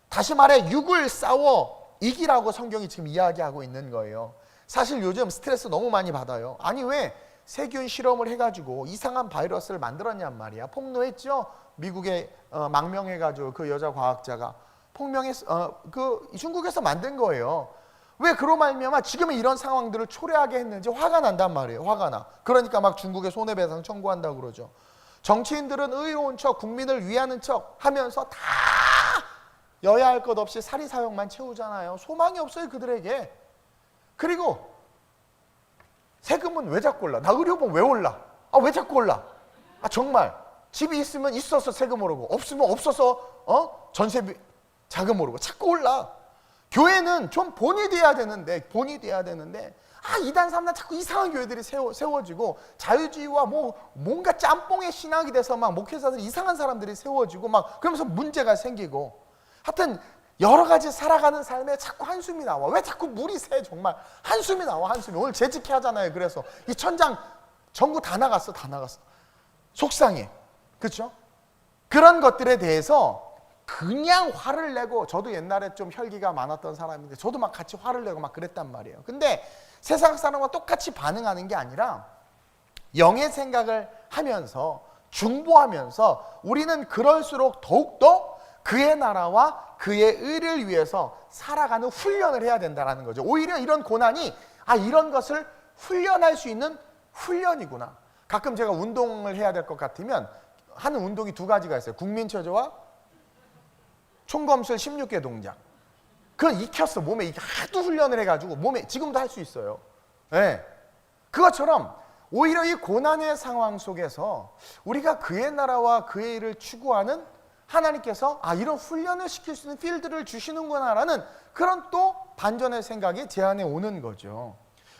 다시 말해 육을 싸워 이기라고 성경이 지금 이야기하고 있는 거예요. 사실 요즘 스트레스 너무 많이 받아요. 아니 왜 세균 실험을 해가지고 이상한 바이러스를 만들었냔 말이야. 폭로했죠. 미국에 망명해가지고 그 여자 과학자가 그 중국에서 만든 거예요. 왜 그로 말미암아 지금은 이런 상황들을 초래하게 했는지 화가 난단 말이에요. 화가 나. 그러니까 막 중국에 손해배상 청구한다고 그러죠. 정치인들은 의로운 척, 국민을 위하는 척 하면서 다 여야 할 것 없이 사리사욕만 채우잖아요. 소망이 없어요 그들에게. 그리고 세금은 왜 자꾸 올라? 나 의료보험 왜 올라? 왜 자꾸 올라? 정말 집이 있으면 있어서 세금 오르고 없으면 없어서 전세비 자금 오르고 자꾸 올라. 교회는 좀 본이 돼야 되는데 이단 3단 자꾸 이상한 교회들이 세워지고 자유주의와 뭔가 짬뽕의 신학이 돼서 막 목회자들 이상한 사람들이 세워지고 막 그러면서 문제가 생기고, 하여튼 여러 가지 살아가는 삶에 자꾸 한숨이 나와. 왜 자꾸 물이 새? 정말 한숨이 나와. 한숨이. 오늘 재직회 하잖아요. 그래서 이 천장 전구 다 나갔어. 속상해. 그렇죠? 그런 것들에 대해서 그냥 화를 내고, 저도 옛날에 좀 혈기가 많았던 사람인데 저도 막 같이 화를 내고 막 그랬단 말이에요. 근데 세상 사람과 똑같이 반응하는 게 아니라 영의 생각을 하면서 중보하면서 우리는 그럴수록 더욱더 그의 나라와 그의 의를 위해서 살아가는 훈련을 해야 된다는 거죠. 오히려 이런 고난이 이런 것을 훈련할 수 있는 훈련이구나. 가끔 제가 운동을 해야 될 것 같으면 하는 운동이 두 가지가 있어요. 국민체조와 총검술 16개 동작. 그건 익혔어. 몸에 이게 하도 훈련을 해가지고 몸에 지금도 할 수 있어요. 네. 그것처럼 오히려 이 고난의 상황 속에서 우리가 그의 나라와 그의 일을 추구하는 하나님께서 이런 훈련을 시킬 수 있는 필드를 주시는구나라는 그런 또 반전의 생각이 제 안에 오는 거죠.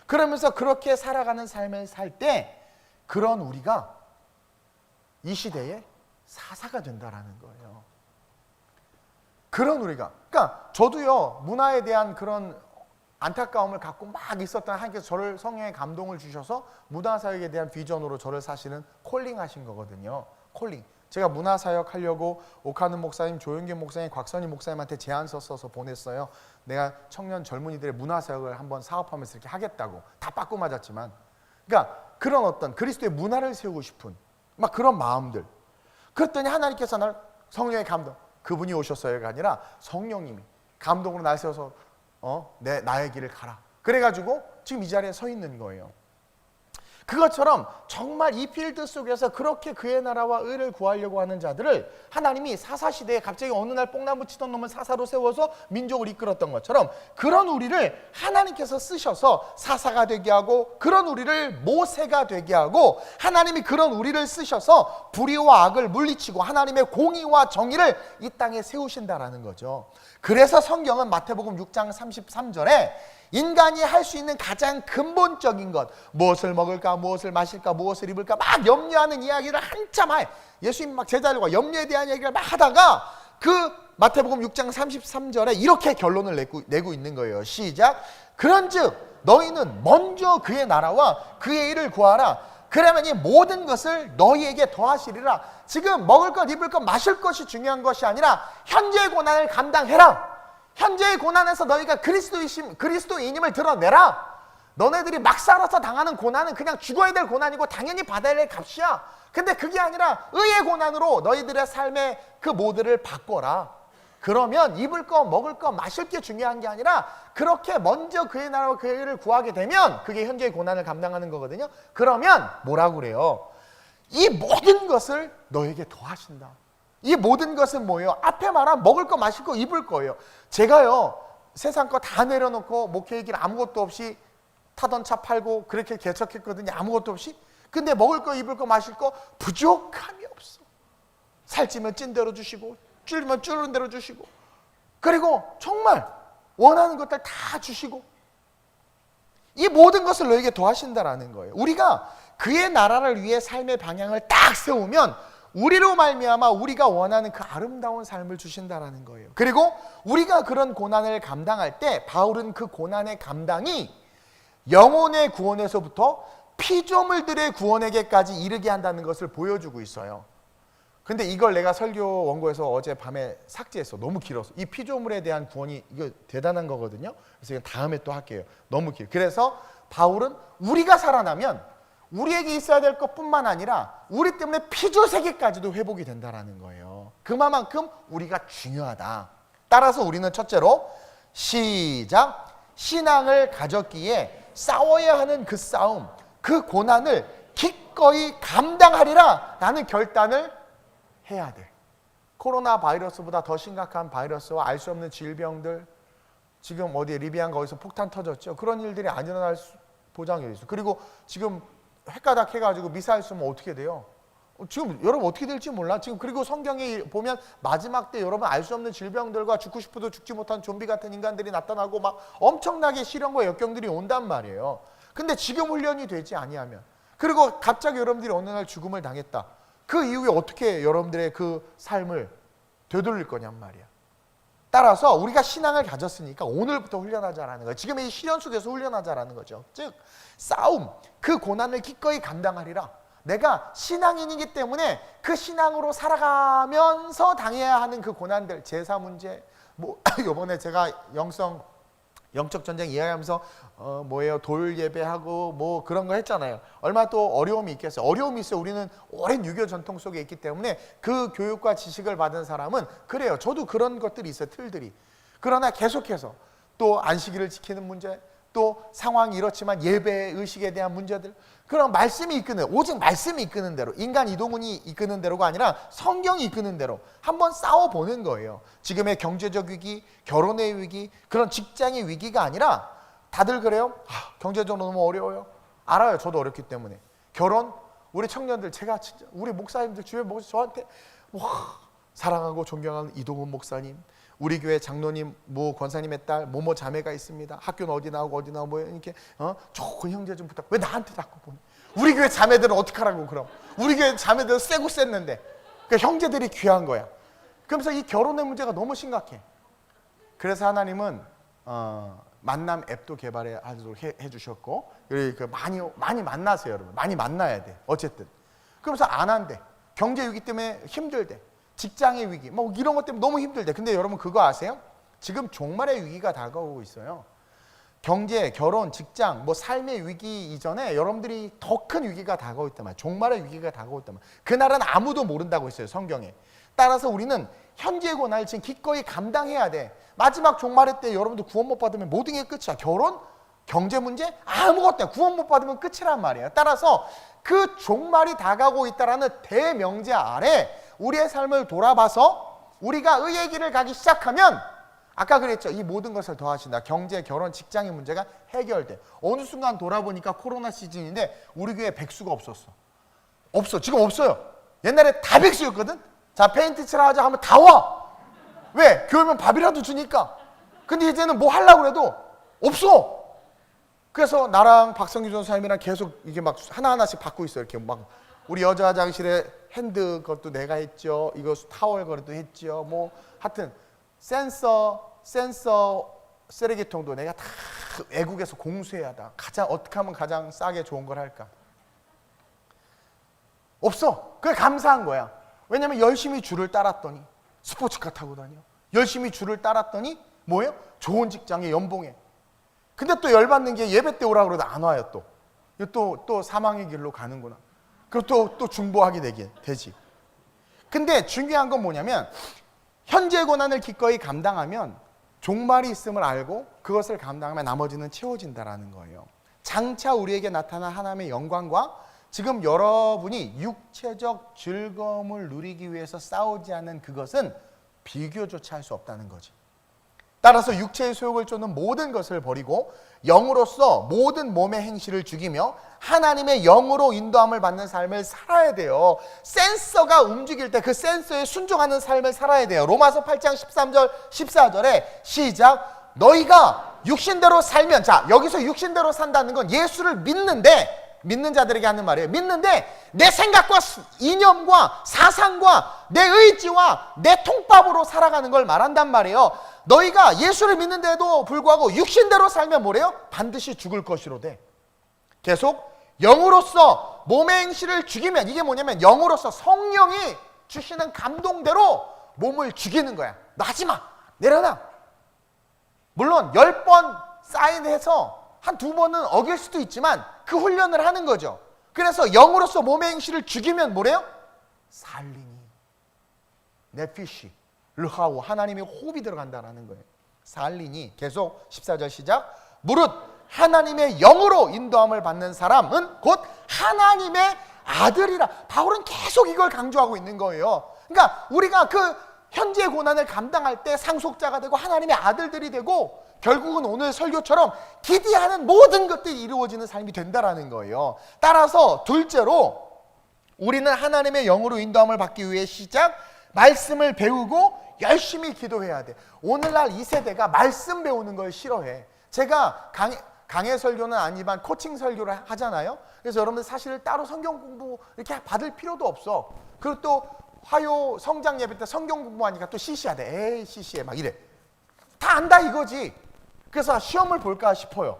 그러면서 그렇게 살아가는 삶을 살 때 그런 우리가 이 시대에 사사가 된다라는 거예요. 그런 우리가, 그러니까 저도요 문화에 대한 그런 안타까움을 갖고 막 있었던 하나님께서 저를 성령의 감동을 주셔서 문화사역에 대한 비전으로 저를 사실은 콜링하신 거거든요. 콜링. 제가 문화사역 하려고 오카는 목사님, 조영균 목사님, 곽선희 목사님한테 제안서 써서 보냈어요. 내가 청년 젊은이들의 문화사역을 한번 사업하면서 이렇게 하겠다고. 다 빠꾸 맞았지만, 그러니까 그런 어떤 그리스도의 문화를 세우고 싶은 막 그런 마음들. 그랬더니 하나님께서 날 성령의 감동, 그분이 오셨어요가 아니라 성령님이 감동으로 날 세워서 나의 길을 가라. 그래가지고 지금 이 자리에 서 있는 거예요. 그것처럼 정말 이 필드 속에서 그렇게 그의 나라와 의를 구하려고 하는 자들을 하나님이 사사시대에 갑자기 어느 날 뽕나무 치던 놈을 사사로 세워서 민족을 이끌었던 것처럼 그런 우리를 하나님께서 쓰셔서 사사가 되게 하고, 그런 우리를 모세가 되게 하고, 하나님이 그런 우리를 쓰셔서 불의와 악을 물리치고 하나님의 공의와 정의를 이 땅에 세우신다라는 거죠. 그래서 성경은 마태복음 6장 33절에 인간이 할 수 있는 가장 근본적인 것, 무엇을 먹을까, 무엇을 마실까, 무엇을 입을까 막 염려하는 이야기를 한참 예수님 막 제자들과 염려에 대한 얘기를 막 하다가 그 마태복음 6장 33절에 이렇게 결론을 내고 있는 거예요. 시작. 그런즉 너희는 먼저 그의 나라와 그의 일을 구하라. 그러면 이 모든 것을 너희에게 더하시리라. 지금 먹을 것, 입을 것, 마실 것이 중요한 것이 아니라 현재의 고난을 감당해라. 현재의 고난에서 너희가 그리스도인임을 드러내라. 너네들이 막 살아서 당하는 고난은 그냥 죽어야 될 고난이고 당연히 받아야 될 값이야. 근데 그게 아니라 의의 고난으로 너희들의 삶의 그 모드를 바꿔라. 그러면 입을 거, 먹을 거, 마실 게 중요한 게 아니라 그렇게 먼저 그의 나라와 그의 일을 구하게 되면 그게 현재의 고난을 감당하는 거거든요. 그러면 뭐라고 그래요? 이 모든 것을 너에게 더하신다. 이 모든 것은 뭐예요? 앞에 말한 먹을 거, 마실 거, 입을 거예요. 제가요 세상 거 다 내려놓고 목회의 길 아무것도 없이 타던 차 팔고 그렇게 개척했거든요. 아무것도 없이. 근데 먹을 거, 입을 거, 마실 거 부족함이 없어. 살찌면 찐 대로 주시고 줄이면 줄은 대로 주시고, 그리고 정말 원하는 것들 다 주시고, 이 모든 것을 너에게 더하신다라는 거예요. 우리가 그의 나라를 위해 삶의 방향을 딱 세우면 우리로 말미암아 우리가 원하는 그 아름다운 삶을 주신다라는 거예요. 그리고 우리가 그런 고난을 감당할 때 바울은 그 고난의 감당이 영혼의 구원에서부터 피조물들의 구원에게까지 이르게 한다는 것을 보여주고 있어요. 근데 이걸 내가 설교 원고에서 어제 밤에 삭제했어. 너무 길어서. 이 피조물에 대한 구원이 이거 대단한 거거든요. 그래서 이건 다음에 또 할게요. 너무 길. 그래서 바울은 우리가 살아나면 우리에게 있어야 될 것뿐만 아니라 우리 때문에 피조세계까지도 회복이 된다라는 거예요. 그만큼 우리가 중요하다. 따라서 우리는 첫째로 시작. 신앙을 가졌기에 싸워야 하는 그 싸움, 그 고난을 기꺼이 감당하리라 라는 결단을 해야 돼. 코로나 바이러스보다 더 심각한 바이러스와 알 수 없는 질병들, 지금 어디에 리비안가 어디서 폭탄 터졌죠. 그런 일들이 안 일어날 보장이 있어. 그리고 지금 헷가닥 해가지고 미사일 쏘면 어떻게 돼요? 지금 여러분 어떻게 될지 몰라. 지금 그리고 성경에 보면 마지막 때 여러분 알 수 없는 질병들과 죽고 싶어도 죽지 못한 좀비 같은 인간들이 나타나고 막 엄청나게 시련과 역경들이 온단 말이에요. 근데 지금 훈련이 되지 아니하면, 그리고 갑자기 여러분들이 어느 날 죽음을 당했다. 그 이후에 어떻게 여러분들의 그 삶을 되돌릴 거냔 말이야. 따라서 우리가 신앙을 가졌으니까 오늘부터 훈련하자라는 거예요. 지금의 이 시련 속에서 훈련하자라는 거죠. 즉 싸움, 그 고난을 기꺼이 감당하리라. 내가 신앙인이기 때문에 그 신앙으로 살아가면서 당해야 하는 그 고난들, 제사 문제, 뭐 이번에 제가 영적 전쟁 이야기하면서 돌 예배하고 뭐 그런 거 했잖아요. 얼마나 또 어려움이 있겠어요. 어려움이 있어요. 우리는 오랜 유교 전통 속에 있기 때문에 그 교육과 지식을 받은 사람은 그래요. 저도 그런 것들이 있어요. 틀들이. 그러나 계속해서 또 안식일을 지키는 문제, 또 상황이 이렇지만 예배 의식에 대한 문제들, 그런 말씀이 이끄는, 오직 말씀이 이끄는 대로, 인간 이동훈이 이끄는 대로가 아니라 성경이 이끄는 대로 한번 싸워보는 거예요. 지금의 경제적 위기, 결혼의 위기, 그런 직장의 위기가 아니라 다들 그래요. 경제적으로 너무 어려워요. 알아요. 저도 어렵기 때문에. 결혼, 우리 청년들, 제가 진짜 우리 목사님들 주변 목사 저한테 사랑하고 존경하는 이동훈 목사님, 우리 교회 장로님, 모 권사님의 딸, 모모 자매가 있습니다. 학교는 어디 나오고 뭐 이렇게 좋은 형제 좀 부탁. 왜 나한테 자꾸 보내? 우리 교회 자매들은 어떡하라고 그럼? 우리 교회 자매들은 세고 셌는데. 그러니까 형제들이 귀한 거야. 그러면서 이 결혼의 문제가 너무 심각해. 그래서 하나님은 만남 앱도 개발하도록 해주셨고, 많이 만나세요, 여러분. 많이 만나야 돼. 어쨌든. 그러면서 안 한대. 경제 위기 때문에 힘들대. 직장의 위기, 뭐 이런 것 때문에 너무 힘들대. 근데 여러분 그거 아세요? 지금 종말의 위기가 다가오고 있어요. 경제, 결혼, 직장, 뭐 삶의 위기 이전에 여러분들이 더 큰 위기가 다가오고 있단 말이에요. 종말의 위기가 다가오고 있단 말이에요. 그날은 아무도 모른다고 했어요, 성경에. 따라서 우리는 현재의 고난을 지금 기꺼이 감당해야 돼. 마지막 종말의 때 여러분들 구원 못 받으면 모든 게 끝이야. 결혼, 경제 문제, 아무것도 없어요. 구원 못 받으면 끝이란 말이에요. 따라서 그 종말이 다가오고 있다라는 대명제 아래 우리의 삶을 돌아봐서 우리가 의의 길을 가기 시작하면, 아까 그랬죠. 이 모든 것을 더하신다. 경제, 결혼, 직장의 문제가 해결돼. 어느 순간 돌아보니까 코로나 시즌인데 우리 교회에 백수가 없었어. 없어. 지금 없어요. 옛날에 다 백수였거든. 자, 페인트 칠하 하자 하면 다 와. 왜? 교회 오면 밥이라도 주니까. 근데 이제는 뭐 하려고 해도 없어. 그래서 나랑 박성규 전사님이랑 계속 이게 막 하나하나씩 받고 있어요. 이렇게 막 우리 여자 화장실에 핸드 것도 내가 했죠. 이거 타월 거리도 했죠. 뭐 하여튼 센서 쓰레기통도 내가 다 외국에서 공수해야 다. 어떻게 하면 가장 싸게 좋은 걸 할까? 없어. 그게 감사한 거야. 왜냐면 열심히 줄을 따랐더니 스포츠카 타고 다녀. 열심히 줄을 따랐더니 뭐예요? 좋은 직장에 연봉에. 근데 또 열받는 게 예배 때 오라고 그러도 안 와요. 또 사망의 길로 가는구나. 그리고 또 중보하게 되지. 근데 중요한 건 뭐냐면 현재 고난을 기꺼이 감당하면 종말이 있음을 알고 그것을 감당하면 나머지는 채워진다라는 거예요. 장차 우리에게 나타난 하나님의 영광과 지금 여러분이 육체적 즐거움을 누리기 위해서 싸우지 않는 그것은 비교조차 할 수 없다는 거지. 따라서 육체의 소욕을 쫓는 모든 것을 버리고 영으로서 모든 몸의 행실을 죽이며 하나님의 영으로 인도함을 받는 삶을 살아야 돼요. 센서가 움직일 때 그 센서에 순종하는 삶을 살아야 돼요. 로마서 8장 13절 14절에 시작. 너희가 육신대로 살면, 자 여기서 육신대로 산다는 건 예수를 믿는 자들에게 하는 말이에요. 믿는데 내 생각과 이념과 사상과 내 의지와 내 통밥으로 살아가는 걸 말한단 말이에요. 너희가 예수를 믿는데도 불구하고 육신대로 살면 뭐래요? 반드시 죽을 것이로되. 계속 영으로서 몸의 행실을 죽이면, 이게 뭐냐면 영으로서 성령이 주시는 감동대로 몸을 죽이는 거야. 너 하지마, 내려놔. 물론 10번 사인해서 한 2번은 어길 수도 있지만 그 훈련을 하는 거죠. 그래서 영으로서 몸의 행실을 죽이면 뭐래요? 살리니 네피시 르하우, 하나님의 호흡이 들어간다는 거예요. 살리니. 계속 14절 시작. 무릇 하나님의 영으로 인도함을 받는 사람은 곧 하나님의 아들이라. 바울은 계속 이걸 강조하고 있는 거예요. 그러니까 우리가 그 현재의 고난을 감당할 때 상속자가 되고 하나님의 아들들이 되고 결국은 오늘 설교처럼 기대하는 모든 것들이 이루어지는 삶이 된다라는 거예요. 따라서 둘째로 우리는 하나님의 영으로 인도함을 받기 위해 시작 말씀을 배우고 열심히 기도해야 돼. 오늘날 이 세대가 말씀 배우는 걸 싫어해. 제가 강해 설교는 아니지만 코칭 설교를 하잖아요. 그래서 여러분들 사실 따로 성경 공부 이렇게 받을 필요도 없어. 그리고 또 화요 성장 예배 때 성경 공부하니까 또 CC하대. 에이 CC해 막 이래. 다 안다 이거지. 그래서 시험을 볼까 싶어요.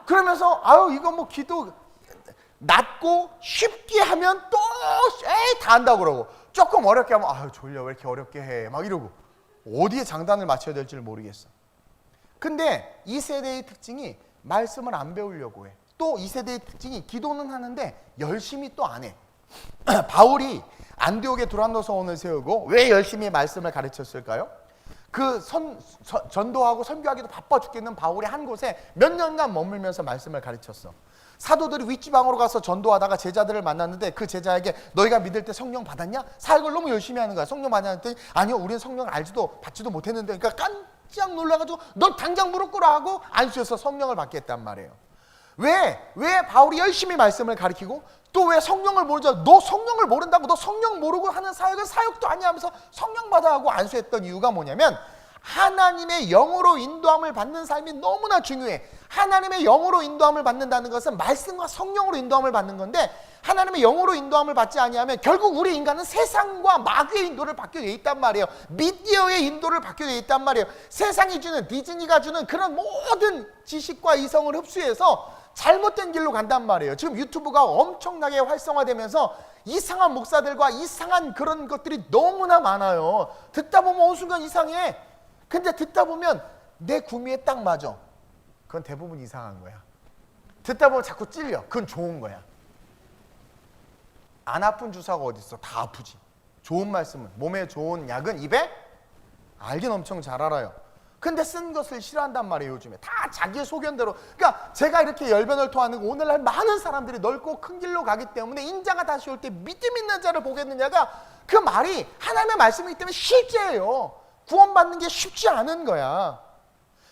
그러면서 아유 이거 뭐 기도 낮고 쉽게 하면 또 에이 다 안다고 그러고 조금 어렵게 하면 아유 졸려 왜 이렇게 어렵게 해 막 이러고 어디에 장단을 맞춰야 될지를 모르겠어. 근데 이 세대의 특징이 말씀을 안 배우려고 해. 또 이 세대의 특징이 기도는 하는데 열심히 또 안 해. 바울이 안디옥에 두란노 서원을 세우고 왜 열심히 말씀을 가르쳤을까요? 전도하고 선교하기도 바빠 죽겠는 바울이 한 곳에 몇 년간 머물면서 말씀을 가르쳤어. 사도들이 윗지방으로 가서 전도하다가 제자들을 만났는데 그 제자에게 너희가 믿을 때 성령 받았냐? 사역을 너무 열심히 하는 거야. 성령 받았더니 아니요 우리는 성령을 알지도 받지도 못했는데 그러니까 깜짝 놀라가지고 너 당장 무릎 꿇어 하고 안수해서 성령을 받게 했단 말이에요. 왜 바울이 열심히 말씀을 가르치고 또 왜 성령을 모르죠? 너 성령을 모른다고 너 성령 모르고 하는 사역은 사역도 아니야 하면서 성령 받아 하고 안수했던 이유가 뭐냐면 하나님의 영으로 인도함을 받는 삶이 너무나 중요해. 하나님의 영으로 인도함을 받는다는 것은 말씀과 성령으로 인도함을 받는 건데 하나님의 영으로 인도함을 받지 아니하면 결국 우리 인간은 세상과 마귀의 인도를 받게 돼 있단 말이에요. 미디어의 인도를 받게 돼 있단 말이에요. 세상이 주는 디즈니가 주는 그런 모든 지식과 이성을 흡수해서 잘못된 길로 간단 말이에요. 지금 유튜브가 엄청나게 활성화되면서 이상한 목사들과 이상한 그런 것들이 너무나 많아요. 듣다 보면 어느 순간 이상해. 근데 듣다 보면 내 구미에 딱 맞아. 그건 대부분 이상한 거야. 듣다 보면 자꾸 찔려. 그건 좋은 거야. 안 아픈 주사가 어디 있어? 다 아프지. 좋은 말씀은 몸에 좋은 약은 입에 알긴 엄청 잘 알아요. 근데 쓴 것을 싫어한단 말이에요. 요즘에 다 자기의 소견대로. 그러니까 제가 이렇게 열변을 토하는 거 오늘날 많은 사람들이 넓고 큰 길로 가기 때문에 인자가 다시 올 때 믿음 있는 자를 보겠느냐가 그 말이 하나님의 말씀이기 때문에 실제예요. 구원받는 게 쉽지 않은 거야.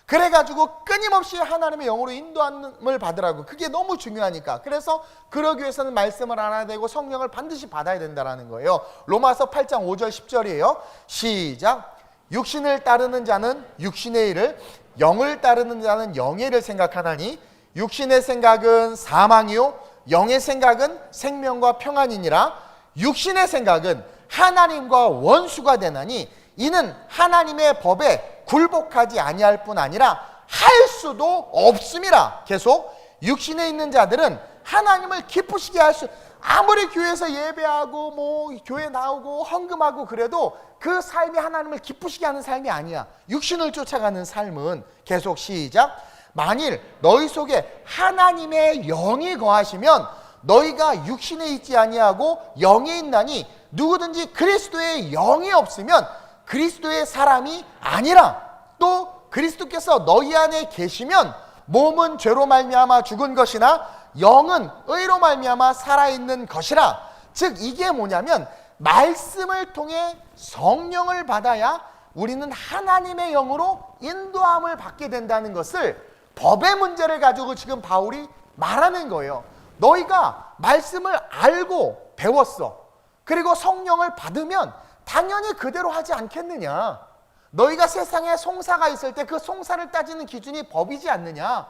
그래가지고 끊임없이 하나님의 영으로 인도함을 받으라고. 그게 너무 중요하니까. 그래서 그러기 위해서는 말씀을 알아야 되고 성령을 반드시 받아야 된다는 거예요. 로마서 8장 5절 10절이에요. 시작. 육신을 따르는 자는 육신의 일을, 영을 따르는 자는 영의 일을 생각하나니 육신의 생각은 사망이요 영의 생각은 생명과 평안이니라. 육신의 생각은 하나님과 원수가 되나니 이는 하나님의 법에 굴복하지 아니할 뿐 아니라 할 수도 없음이라. 계속 육신에 있는 자들은 하나님을 기쁘시게 할 수, 아무리 교회에서 예배하고 뭐 교회 나오고 헌금하고 그래도 그 삶이 하나님을 기쁘시게 하는 삶이 아니야. 육신을 쫓아가는 삶은. 계속 시작. 만일 너희 속에 하나님의 영이 거하시면 너희가 육신에 있지 아니하고 영에 있나니 누구든지 그리스도의 영이 없으면 그리스도의 사람이 아니라. 또 그리스도께서 너희 안에 계시면 몸은 죄로 말미암아 죽은 것이나 영은 의로 말미암아 살아있는 것이라. 즉 이게 뭐냐면 말씀을 통해 성령을 받아야 우리는 하나님의 영으로 인도함을 받게 된다는 것을 법의 문제를 가지고 지금 바울이 말하는 거예요. 너희가 말씀을 알고 배웠어. 그리고 성령을 받으면 당연히 그대로 하지 않겠느냐. 너희가 세상에 송사가 있을 때 그 송사를 따지는 기준이 법이지 않느냐.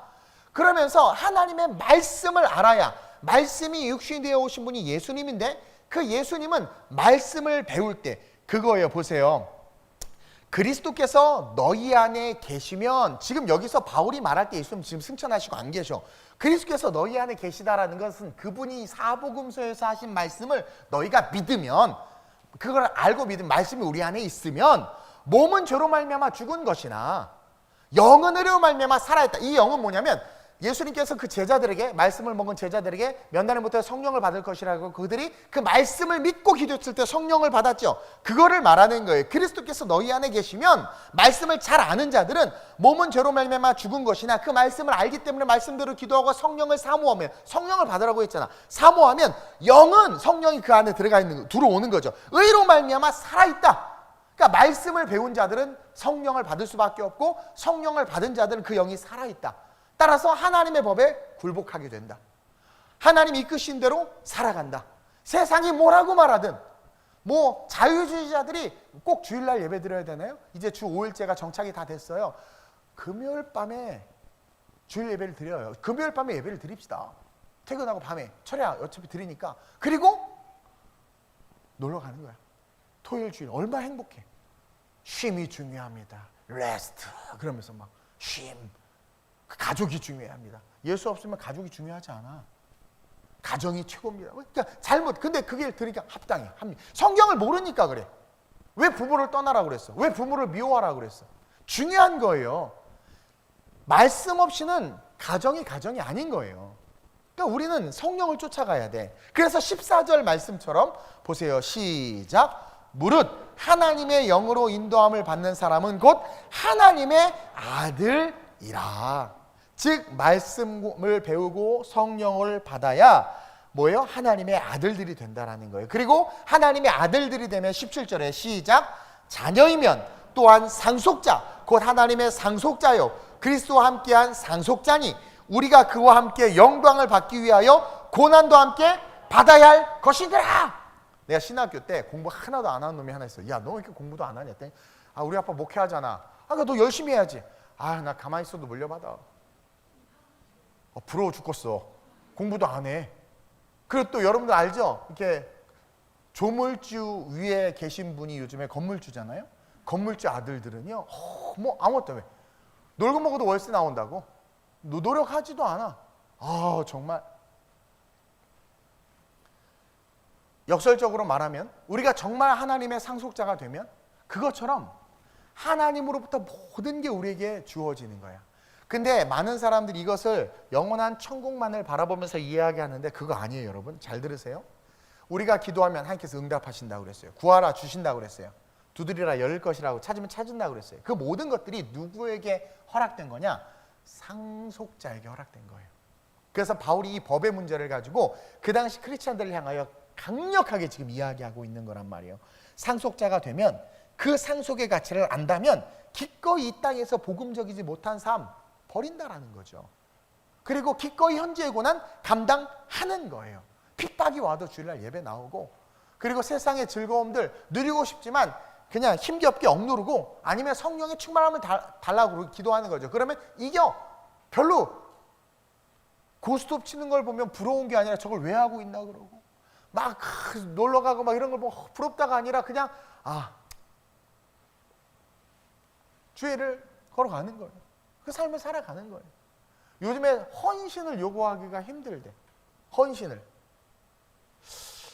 그러면서 하나님의 말씀을 알아야, 말씀이 육신이 되어 오신 분이 예수님인데 그 예수님은 말씀을 배울 때 그거예요. 보세요. 그리스도께서 너희 안에 계시면, 지금 여기서 바울이 말할 때 예수님 지금 승천하시고 안 계셔. 그리스도께서 너희 안에 계시다라는 것은 그분이 사복음서에서 하신 말씀을 너희가 믿으면, 그걸 알고 믿은 말씀이 우리 안에 있으면 몸은 죄로 말미암아 죽은 것이나 영은 의로 말미암아 살아있다. 이 영은 뭐냐면 예수님께서 그 제자들에게, 말씀을 먹은 제자들에게 몇 날부터 성령을 받을 것이라고, 그들이 그 말씀을 믿고 기도했을 때 성령을 받았죠. 그거를 말하는 거예요. 그리스도께서 너희 안에 계시면, 말씀을 잘 아는 자들은 몸은 죄로 말미암아 죽은 것이나 그 말씀을 알기 때문에 말씀대로 기도하고 성령을 사모하면, 성령을 받으라고 했잖아. 사모하면 영은, 성령이 그 안에 들어오는 거죠. 의로 말미암아 살아있다. 그러니까 말씀을 배운 자들은 성령을 받을 수밖에 없고 성령을 받은 자들은 그 영이 살아있다. 따라서 하나님의 법에 굴복하게 된다. 하나님이 이끄신 대로 살아간다. 세상이 뭐라고 말하든, 뭐 자유주의자들이 꼭 주일날 예배 드려야 되나요? 이제 주 5일째가 정착이 다 됐어요. 금요일 밤에 주일 예배를 드려요. 금요일 밤에 예배를 드립시다. 퇴근하고 밤에 철야 어차피 드리니까. 그리고 놀러 가는 거야. 토요일 주일 얼마나 행복해. 쉼이 중요합니다. 레스트 그러면서 막 쉼. 가족이 중요합니다. 예수 없으면 가족이 중요하지 않아. 가정이 최고입니다. 그러니까 잘못. 근데 그게 들으니까 합당해. 성경을 모르니까 그래. 왜 부모를 떠나라 그랬어? 왜 부모를 미워하라 그랬어? 중요한 거예요. 말씀 없이는 가정이 아닌 거예요. 그러니까 우리는 성령을 쫓아가야 돼. 그래서 14절 말씀처럼 보세요. 시작. 무릇 하나님의 영으로 인도함을 받는 사람은 곧 하나님의 아들이라. 즉 말씀을 배우고 성령을 받아야 뭐예요? 하나님의 아들들이 된다라는 거예요. 그리고 하나님의 아들들이 되면 17절에 시작. 자녀이면 또한 상속자 곧 하나님의 상속자요 그리스도와 함께한 상속자니 우리가 그와 함께 영광을 받기 위하여 고난도 함께 받아야 할 것이더라. 내가 신학교 때 공부 하나도 안 하는 놈이 하나 있어. 야, 너 왜 이렇게 공부도 안 하냐 했더니 우리 아빠 목회하잖아. 그러니까 너 열심히 해야지. 나 가만히 있어도 물려받아. 부러워 죽겠어. 공부도 안 해. 그리고 또 여러분들 알죠? 이렇게 조물주 위에 계신 분이 요즘에 건물주잖아요. 건물주 아들들은요, 뭐 아무것도 왜 놀고 먹어도 월세 나온다고 노력하지도 않아. 정말 역설적으로 말하면 우리가 정말 하나님의 상속자가 되면 그것처럼 하나님으로부터 모든 게 우리에게 주어지는 거야. 근데 많은 사람들이 이것을 영원한 천국만을 바라보면서 이야기하는데 그거 아니에요. 여러분 잘 들으세요. 우리가 기도하면 하나님께서 응답하신다고 그랬어요. 구하라 주신다고 그랬어요. 두드리라 열릴 것이라고 찾으면 찾은다고 그랬어요. 그 모든 것들이 누구에게 허락된 거냐? 상속자에게 허락된 거예요. 그래서 바울이 이 법의 문제를 가지고 그 당시 크리스찬들을 향하여 강력하게 지금 이야기하고 있는 거란 말이에요. 상속자가 되면 그 상속의 가치를 안다면 기꺼이 이 땅에서 복음적이지 못한 삶 버린다라는 거죠. 그리고 기꺼이 현재의 고난 감당하는 거예요. 핍박이 와도 주일날 예배 나오고, 그리고 세상의 즐거움들 누리고 싶지만 그냥 힘겹게 억누르고, 아니면 성령의 충만함을 달라고 기도하는 거죠. 그러면 이겨. 별로 고스톱 치는 걸 보면 부러운 게 아니라 저걸 왜 하고 있나 그러고, 막 놀러 가고 막 이런 걸 보면 부럽다가 아니라 그냥 주의를 걸어가는 거예요. 그 삶을 살아가는 거예요. 요즘에 헌신을 요구하기가 힘들대. 헌신을.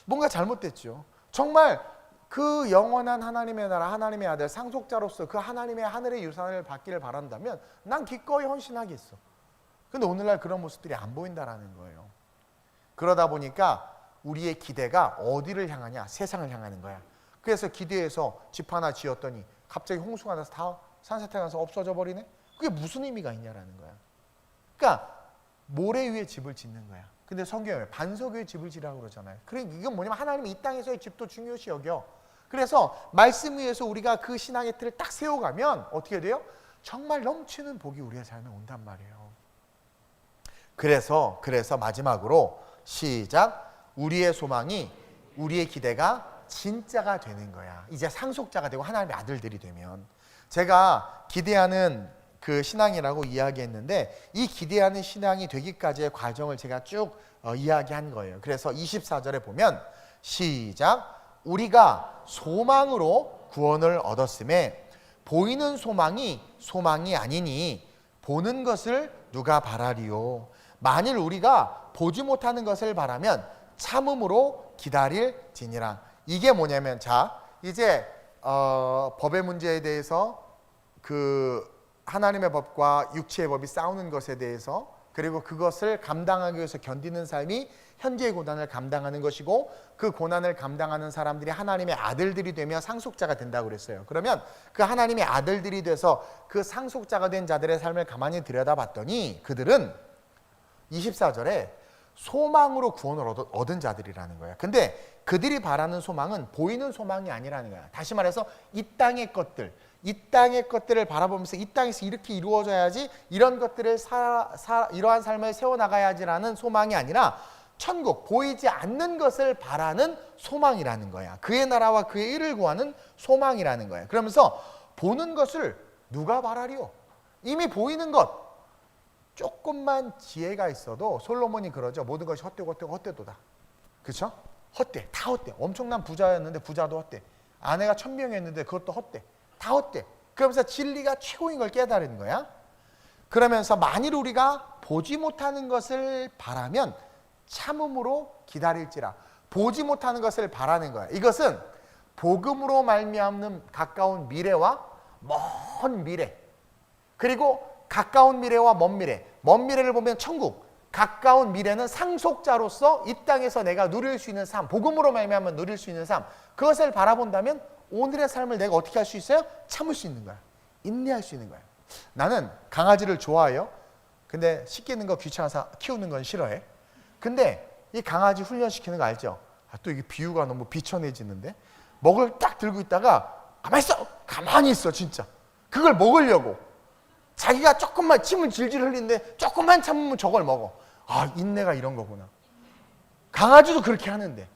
뭔가 잘못됐죠. 정말 그 영원한 하나님의 나라, 하나님의 아들, 상속자로서 그 하나님의 하늘의 유산을 받기를 바란다면 난 기꺼이 헌신하겠어. 근데 오늘날 그런 모습들이 안 보인다라는 거예요. 그러다 보니까 우리의 기대가 어디를 향하냐? 세상을 향하는 거야. 그래서 기대해서 집 하나 지었더니 갑자기 홍수가 나서 다 산사태 나서 없어져 버리네? 그게 무슨 의미가 있냐라는 거야. 그러니까 모래 위에 집을 짓는 거야. 근데 성경에 반석 위에 집을 지라고 그러잖아요. 그러니까 이건 뭐냐면 하나님이 이 땅에서의 집도 중요시 여겨. 그래서 말씀 위에서 우리가 그 신앙의 틀을 딱 세워가면 어떻게 돼요? 정말 넘치는 복이 우리의 삶에 온단 말이에요. 그래서 마지막으로 시작. 우리의 소망이, 우리의 기대가 진짜가 되는 거야. 이제 상속자가 되고 하나님의 아들들이 되면. 제가 기대하는 그 신앙이라고 이야기했는데 이 기대하는 신앙이 되기까지의 과정을 제가 쭉 이야기한 거예요. 그래서 24절에 보면 시작. 우리가 소망으로 구원을 얻었음에 보이는 소망이 아니니 보는 것을 누가 바라리요. 만일 우리가 보지 못하는 것을 바라면 참음으로 기다릴지니라. 이게 뭐냐면, 자 이제 법의 문제에 대해서 그 하나님의 법과 육체의 법이 싸우는 것에 대해서, 그리고 그것을 감당하기 위해서 견디는 삶이 현재의 고난을 감당하는 것이고, 그 고난을 감당하는 사람들이 하나님의 아들들이 되며 상속자가 된다고 그랬어요. 그러면 그 하나님의 아들들이 돼서 그 상속자가 된 자들의 삶을 가만히 들여다봤더니 그들은 24절에 소망으로 구원을 얻은 자들이라는 거야. 근데 그들이 바라는 소망은 보이는 소망이 아니라는 거야. 다시 말해서 이 땅의 것들을 바라보면서 이 땅에서 이렇게 이루어져야지, 이런 것들을 이러한 삶을 세워나가야지라는 소망이 아니라 천국, 보이지 않는 것을 바라는 소망이라는 거야. 그의 나라와 그의 일을 구하는 소망이라는 거야. 그러면서 보는 것을 누가 바라리요? 이미 보이는 것, 조금만 지혜가 있어도 솔로몬이 그러죠. 모든 것이 헛되고 헛되고 헛되도다. 그렇죠? 헛돼. 다 헛돼. 엄청난 부자였는데 부자도 헛돼. 아내가 1000명이었는데 그것도 헛돼. 다 헛돼. 그러면서 진리가 최고인 걸 깨달은 거야. 그러면서 만일 우리가 보지 못하는 것을 바라면 참음으로 기다릴지라. 보지 못하는 것을 바라는 거야. 이것은 복음으로 말미암는 가까운 미래와 먼 미래, 그리고 가까운 미래와 먼 미래, 먼 미래를 보면 천국, 가까운 미래는 상속자로서 이 땅에서 내가 누릴 수 있는 삶, 복음으로 말미암아 누릴 수 있는 삶, 그것을 바라본다면 오늘의 삶을 내가 어떻게 할 수 있어요? 참을 수 있는 거야. 인내할 수 있는 거야. 나는 강아지를 좋아해요. 근데 씻기는 거 귀찮아서 키우는 건 싫어해. 근데 이 강아지 훈련시키는 거 알죠? 또 이게 비유가 너무 비천해지는데, 먹을 딱 들고 있다가 가만히 있어! 가만히 있어 진짜. 그걸 먹으려고. 자기가 조금만 침을 질질 흘리는데 조금만 참으면 저걸 먹어. 아, 인내가 이런 거구나. 강아지도 그렇게 하는데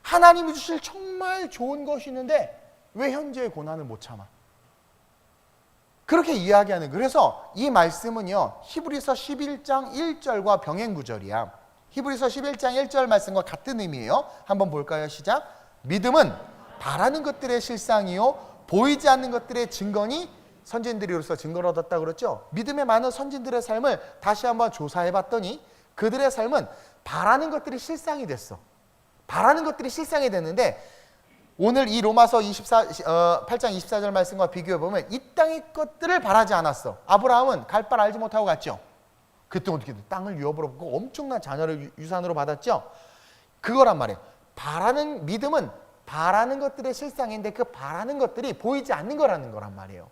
하나님이 주실 정말 좋은 것이 있는데 왜 현재의 고난을 못 참아? 그렇게 이야기하는. 그래서 이 말씀은요, 히브리서 11장 1절과 병행구절이야. 히브리서 11장 1절 말씀과 같은 의미예요. 한번 볼까요? 시작. 믿음은 바라는 것들의 실상이요 보이지 않는 것들의 증거니 선진들이로서 증거를 얻었다 그랬죠. 믿음의 많은 선진들의 삶을 다시 한번 조사해 봤더니 그들의 삶은 바라는 것들이 실상이 됐어. 바라는 것들이 실상이 됐는데 오늘 이 로마서 8장 24절 말씀과 비교해 보면 이 땅의 것들을 바라지 않았어. 아브라함은 갈 바를 알지 못하고 갔죠. 그때 어떻게 돼? 땅을 유업으로 받고 엄청난 자녀를 유산으로 받았죠. 그거란 말이에요. 바라는 믿음은 바라는 것들의 실상인데 그 바라는 것들이 보이지 않는 거라는 거란 말이에요.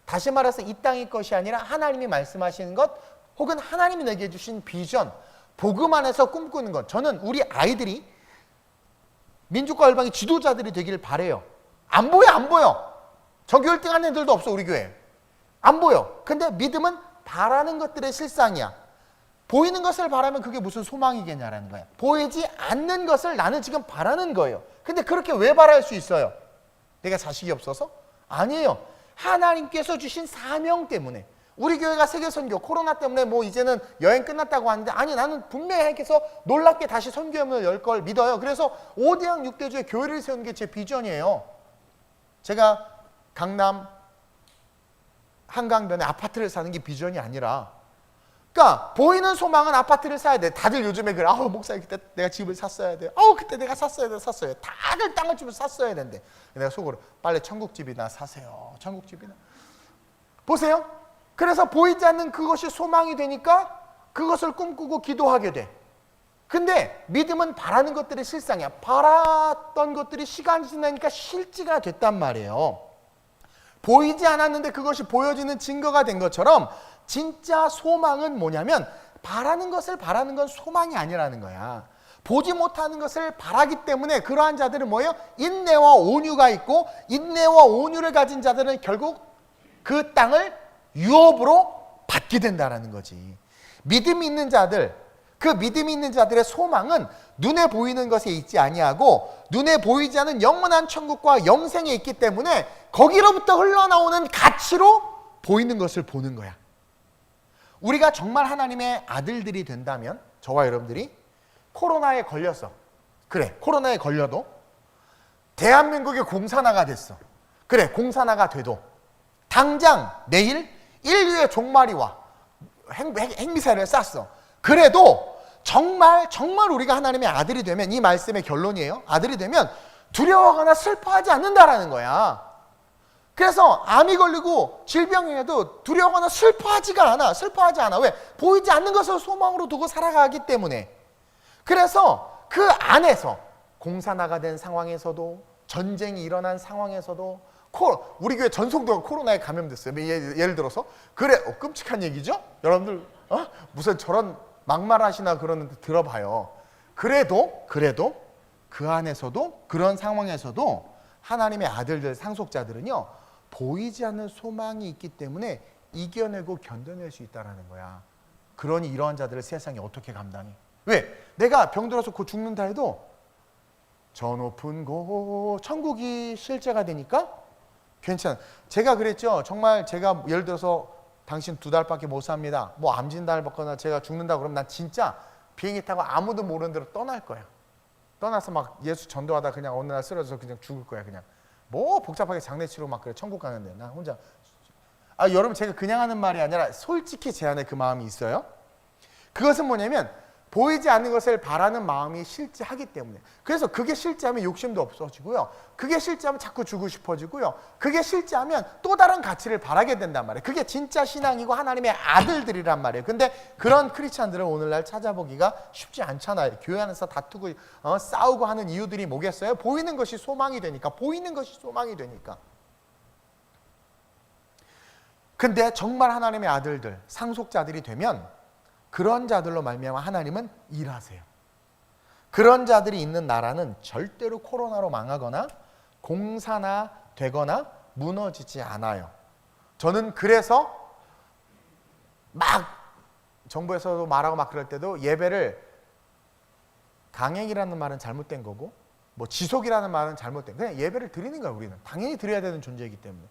다시 말해서 이 땅의 것이 아니라 하나님이 말씀하시는 것 혹은 하나님이 내게 주신 비전, 복음 안에서 꿈꾸는 것. 저는 우리 아이들이 민족과 열방의 지도자들이 되기를 바래요. 안 보여, 안 보여. 전교 1등 하는 애들도 없어, 우리 교회. 안 보여. 근데 믿음은 바라는 것들의 실상이야. 보이는 것을 바라면 그게 무슨 소망이겠냐라는 거야. 보이지 않는 것을 나는 지금 바라는 거예요. 근데 그렇게 왜 바랄 수 있어요? 내가 자식이 없어서? 아니에요. 하나님께서 주신 사명 때문에. 우리 교회가 세계선교, 코로나 때문에 뭐 이제는 여행 끝났다고 하는데 아니 나는 분명히 하나님께서 놀랍게 다시 선교문을 열 걸 믿어요. 그래서 5대양 6대주의 교회를 세우는 게 제 비전이에요. 제가 강남 한강변에 아파트를 사는 게 비전이 아니라, 그러니까 보이는 소망은 아파트를 사야 돼. 다들 요즘에 그래. 아우 목사님 그때 내가 집을 샀어야 돼. 아우 그때 내가 샀어야 돼. 다들 땅을 주면 샀어야 되는데 내가 속으로 빨리 천국집이나 사세요. 천국집이나. 보세요. 그래서 보이지 않는 그것이 소망이 되니까 그것을 꿈꾸고 기도하게 돼. 근데 믿음은 바라는 것들의 실상이야. 바랐던 것들이 시간이 지나니까 실제가 됐단 말이에요. 보이지 않았는데 그것이 보여지는 증거가 된 것처럼 진짜 소망은 뭐냐면 바라는 것을 바라는 건 소망이 아니라는 거야. 보지 못하는 것을 바라기 때문에 그러한 자들은 뭐예요? 인내와 온유가 있고 인내와 온유를 가진 자들은 결국 그 땅을 유업으로 받게 된다는 거지. 믿음이 있는 자들, 그 믿음이 있는 자들의 소망은 눈에 보이는 것에 있지 아니하고 눈에 보이지 않은 영원한 천국과 영생에 있기 때문에 거기로부터 흘러나오는 가치로 보이는 것을 보는 거야. 우리가 정말 하나님의 아들들이 된다면 저와 여러분들이 코로나에 걸렸어. 그래, 코로나에 걸려도 대한민국의 공산화가 됐어. 그래, 공산화가 돼도 당장 내일 인류의 종말이 와. 핵미사일을 쐈어. 그래도 정말 우리가 하나님의 아들이 되면, 이 말씀의 결론이에요. 아들이 되면 두려워하거나 슬퍼하지 않는다라는 거야. 그래서 암이 걸리고 질병이라도 두려워하거나 슬퍼하지가 않아. 슬퍼하지 않아. 왜? 보이지 않는 것을 소망으로 두고 살아가기 때문에. 그래서 그 안에서 공산화가 된 상황에서도, 전쟁이 일어난 상황에서도, 우리 교회 전송도가 코로나에 감염됐어요. 예를 들어서. 그래, 끔찍한 얘기죠? 여러분들 무슨 저런 막말하시나 그러는데 들어봐요. 그래도 그 안에서도, 그런 상황에서도 하나님의 아들들, 상속자들은요, 보이지 않는 소망이 있기 때문에 이겨내고 견뎌낼 수 있다는 거야. 그러니 이러한 자들을 세상이 어떻게 감당해? 왜? 내가 병들어서 곧 죽는다 해도 저 높은 곳 천국이 실제가 되니까 괜찮아. 제가 그랬죠. 정말 제가 예를 들어서 당신 2달밖에 못 삽니다. 뭐 암진단을 받거나 제가 죽는다 그러면 난 진짜 비행기 타고 아무도 모르는 대로 떠날 거야. 떠나서 막 예수 전도하다 그냥 어느 날 쓰러져서 그냥 죽을 거야. 그냥 뭐 복잡하게 장례치르고 막 그래. 천국 가는데 나 혼자. 여러분 제가 그냥 하는 말이 아니라 솔직히 제 안에 그 마음이 있어요. 그것은 뭐냐면 보이지 않는 것을 바라는 마음이 실제하기 때문에. 그래서 그게 실제하면 욕심도 없어지고요. 그게 실제하면 자꾸 주고 싶어지고요. 그게 실제하면 또 다른 가치를 바라게 된단 말이에요. 그게 진짜 신앙이고 하나님의 아들들이란 말이에요. 근데 그런 크리스찬들을 오늘날 찾아보기가 쉽지 않잖아요. 교회 안에서 다투고 싸우고 하는 이유들이 뭐겠어요? 보이는 것이 소망이 되니까. 보이는 것이 소망이 되니까. 근데 정말 하나님의 아들들, 상속자들이 되면 그런 자들로 말미암아 하나님은 일하세요. 그런 자들이 있는 나라는 절대로 코로나로 망하거나 공산화 되거나 무너지지 않아요. 저는 그래서 막 정부에서도 말하고 막 그럴 때도 예배를 강행이라는 말은 잘못된 거고 뭐 지속이라는 말은 잘못된 거예요. 그냥 예배를 드리는 거예요. 우리는 당연히 드려야 되는 존재이기 때문에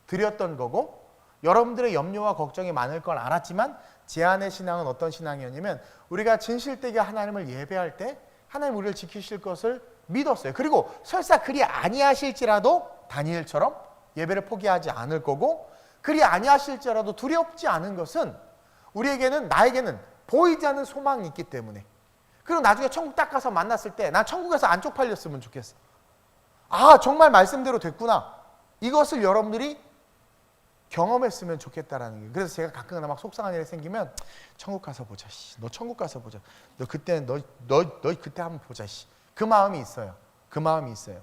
드렸던 거고, 여러분들의 염려와 걱정이 많을 걸 알았지만 제 안의 신앙은 어떤 신앙이었냐면 우리가 진실되게 하나님을 예배할 때 하나님 우리를 지키실 것을 믿었어요. 그리고 설사 그리 아니하실지라도 다니엘처럼 예배를 포기하지 않을 거고, 그리 아니하실지라도 두렵지 않은 것은 우리에게는, 나에게는 보이지 않는 소망이 있기 때문에. 그리고 나중에 천국 딱 가서 만났을 때 난 천국에서 안 쪽팔렸으면 좋겠어. 아, 정말 말씀대로 됐구나. 이것을 여러분들이 경험했으면 좋겠다라는 거예요. 그래서 제가 가끔가다 막 속상한 일이 생기면 천국 가서 보자. 너 천국 가서 보자. 너 그때 너 그때 한번 보자. 그 마음이 있어요. 그 마음이 있어요.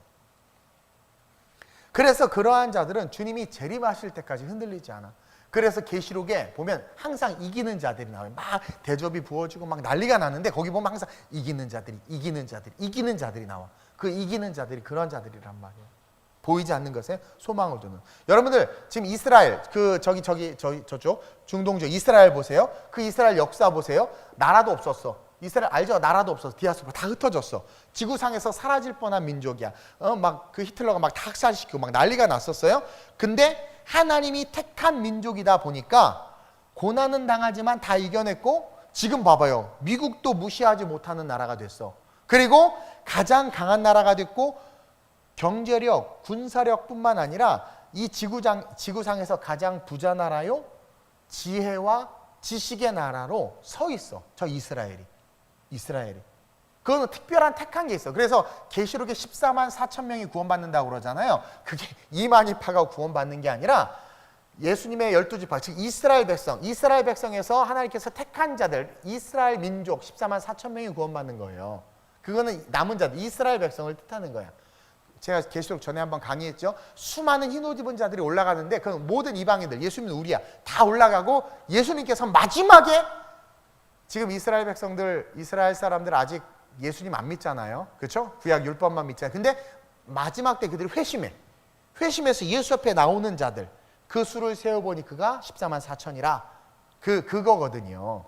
그래서 그러한 자들은 주님이 재림하실 때까지 흔들리지 않아. 그래서 계시록에 보면 항상 이기는 자들이 나와요. 막 대접이 부어지고 막 난리가 나는데 거기 보면 항상 이기는 자들이 나와. 그 이기는 자들이 그런 자들이란 말이에요. 보이지 않는 것에 소망을 두는. 여러분들 지금 이스라엘 저쪽 중동쪽 이스라엘 보세요. 그 이스라엘 역사 보세요. 나라도 없었어. 이스라엘 알죠? 나라도 없었어. 디아스포라 다 흩어졌어. 지구상에서 사라질 뻔한 민족이야. 막 그 히틀러가 막 다 학살시키고 막 난리가 났었어요. 근데 하나님이 택한 민족이다 보니까 고난은 당하지만 다 이겨냈고, 지금 봐봐요. 미국도 무시하지 못하는 나라가 됐어. 그리고 가장 강한 나라가 됐고, 경제력, 군사력뿐만 아니라 이 지구상에서 가장 부자 나라요, 지혜와 지식의 나라로 서 있어. 저 이스라엘이. 그거는 특별한 택한 게 있어. 그래서 계시록에 14만 4천 명이 구원받는다고 그러잖아요. 그게 2만 입하가 구원받는 게 아니라 예수님의 12지파, 즉 이스라엘 백성에서 하나님께서 택한 자들, 이스라엘 민족 14만 4천 명이 구원받는 거예요. 그거는 남은 자들, 이스라엘 백성을 뜻하는 거야. 제가 계시록 전에 한번 강의했죠. 수많은 흰옷 입은 자들이 올라가는데 그 모든 이방인들, 예수님은 우리야, 다 올라가고 예수님께서 마지막에, 지금 이스라엘 백성들, 이스라엘 사람들 아직 예수님 안 믿잖아요. 그렇죠? 구약 율법만 믿잖아요. 근데 마지막 때 그들이 회심해서 예수 앞에 나오는 자들, 그 수를 세어보니 그가 14만 4천이라 그거거든요.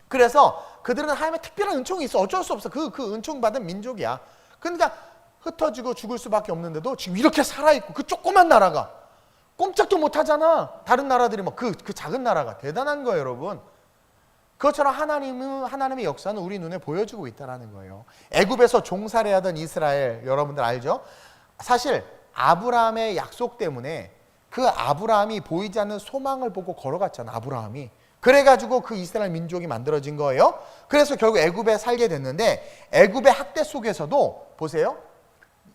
그래서 그들은 하나님의 특별한 은총이 있어. 어쩔 수 없어. 그 은총 받은 민족이야. 그러니까 흩어지고 죽을 수밖에 없는데도 지금 이렇게 살아있고, 그 조그만 나라가 꼼짝도 못하잖아. 다른 나라들이 막 그 작은 나라가 대단한 거예요, 여러분. 그것처럼 하나님의 역사는 우리 눈에 보여주고 있다는 거예요. 애굽에서 종살이하던 이스라엘, 여러분들 알죠? 사실 아브라함의 약속 때문에 그 아브라함이 보이지 않는 소망을 보고 걸어갔잖아, 아브라함이. 그래가지고 그 이스라엘 민족이 만들어진 거예요. 그래서 결국 애굽에 살게 됐는데, 애굽의 학대 속에서도 보세요.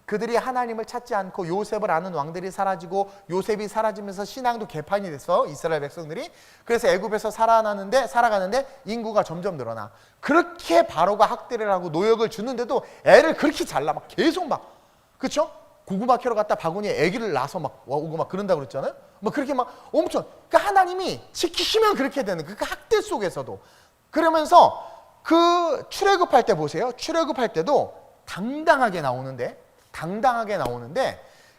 그들이 하나님을 찾지 않고 요셉을 아는 왕들이 사라지고, 요셉이 사라지면서 신앙도 개판이 됐어, 이스라엘 백성들이. 그래서 애굽에서 살아가는데 인구가 점점 늘어나. 그렇게 바로가 학대를 하고 노역을 주는데도 애를 그렇게 잘라, 막 계속 막, 그렇죠? 고구마 캐러 갔다 바구니에 아기를 낳아서 막 오고 막 그런다고 그랬잖아요. 막 그렇게 막 엄청, 그러니까 하나님이 지키시면 그렇게 되는 그 학대 속에서도. 그러면서 그 출애굽할 때 보세요. 출애굽할 때도 당당하게 나오는데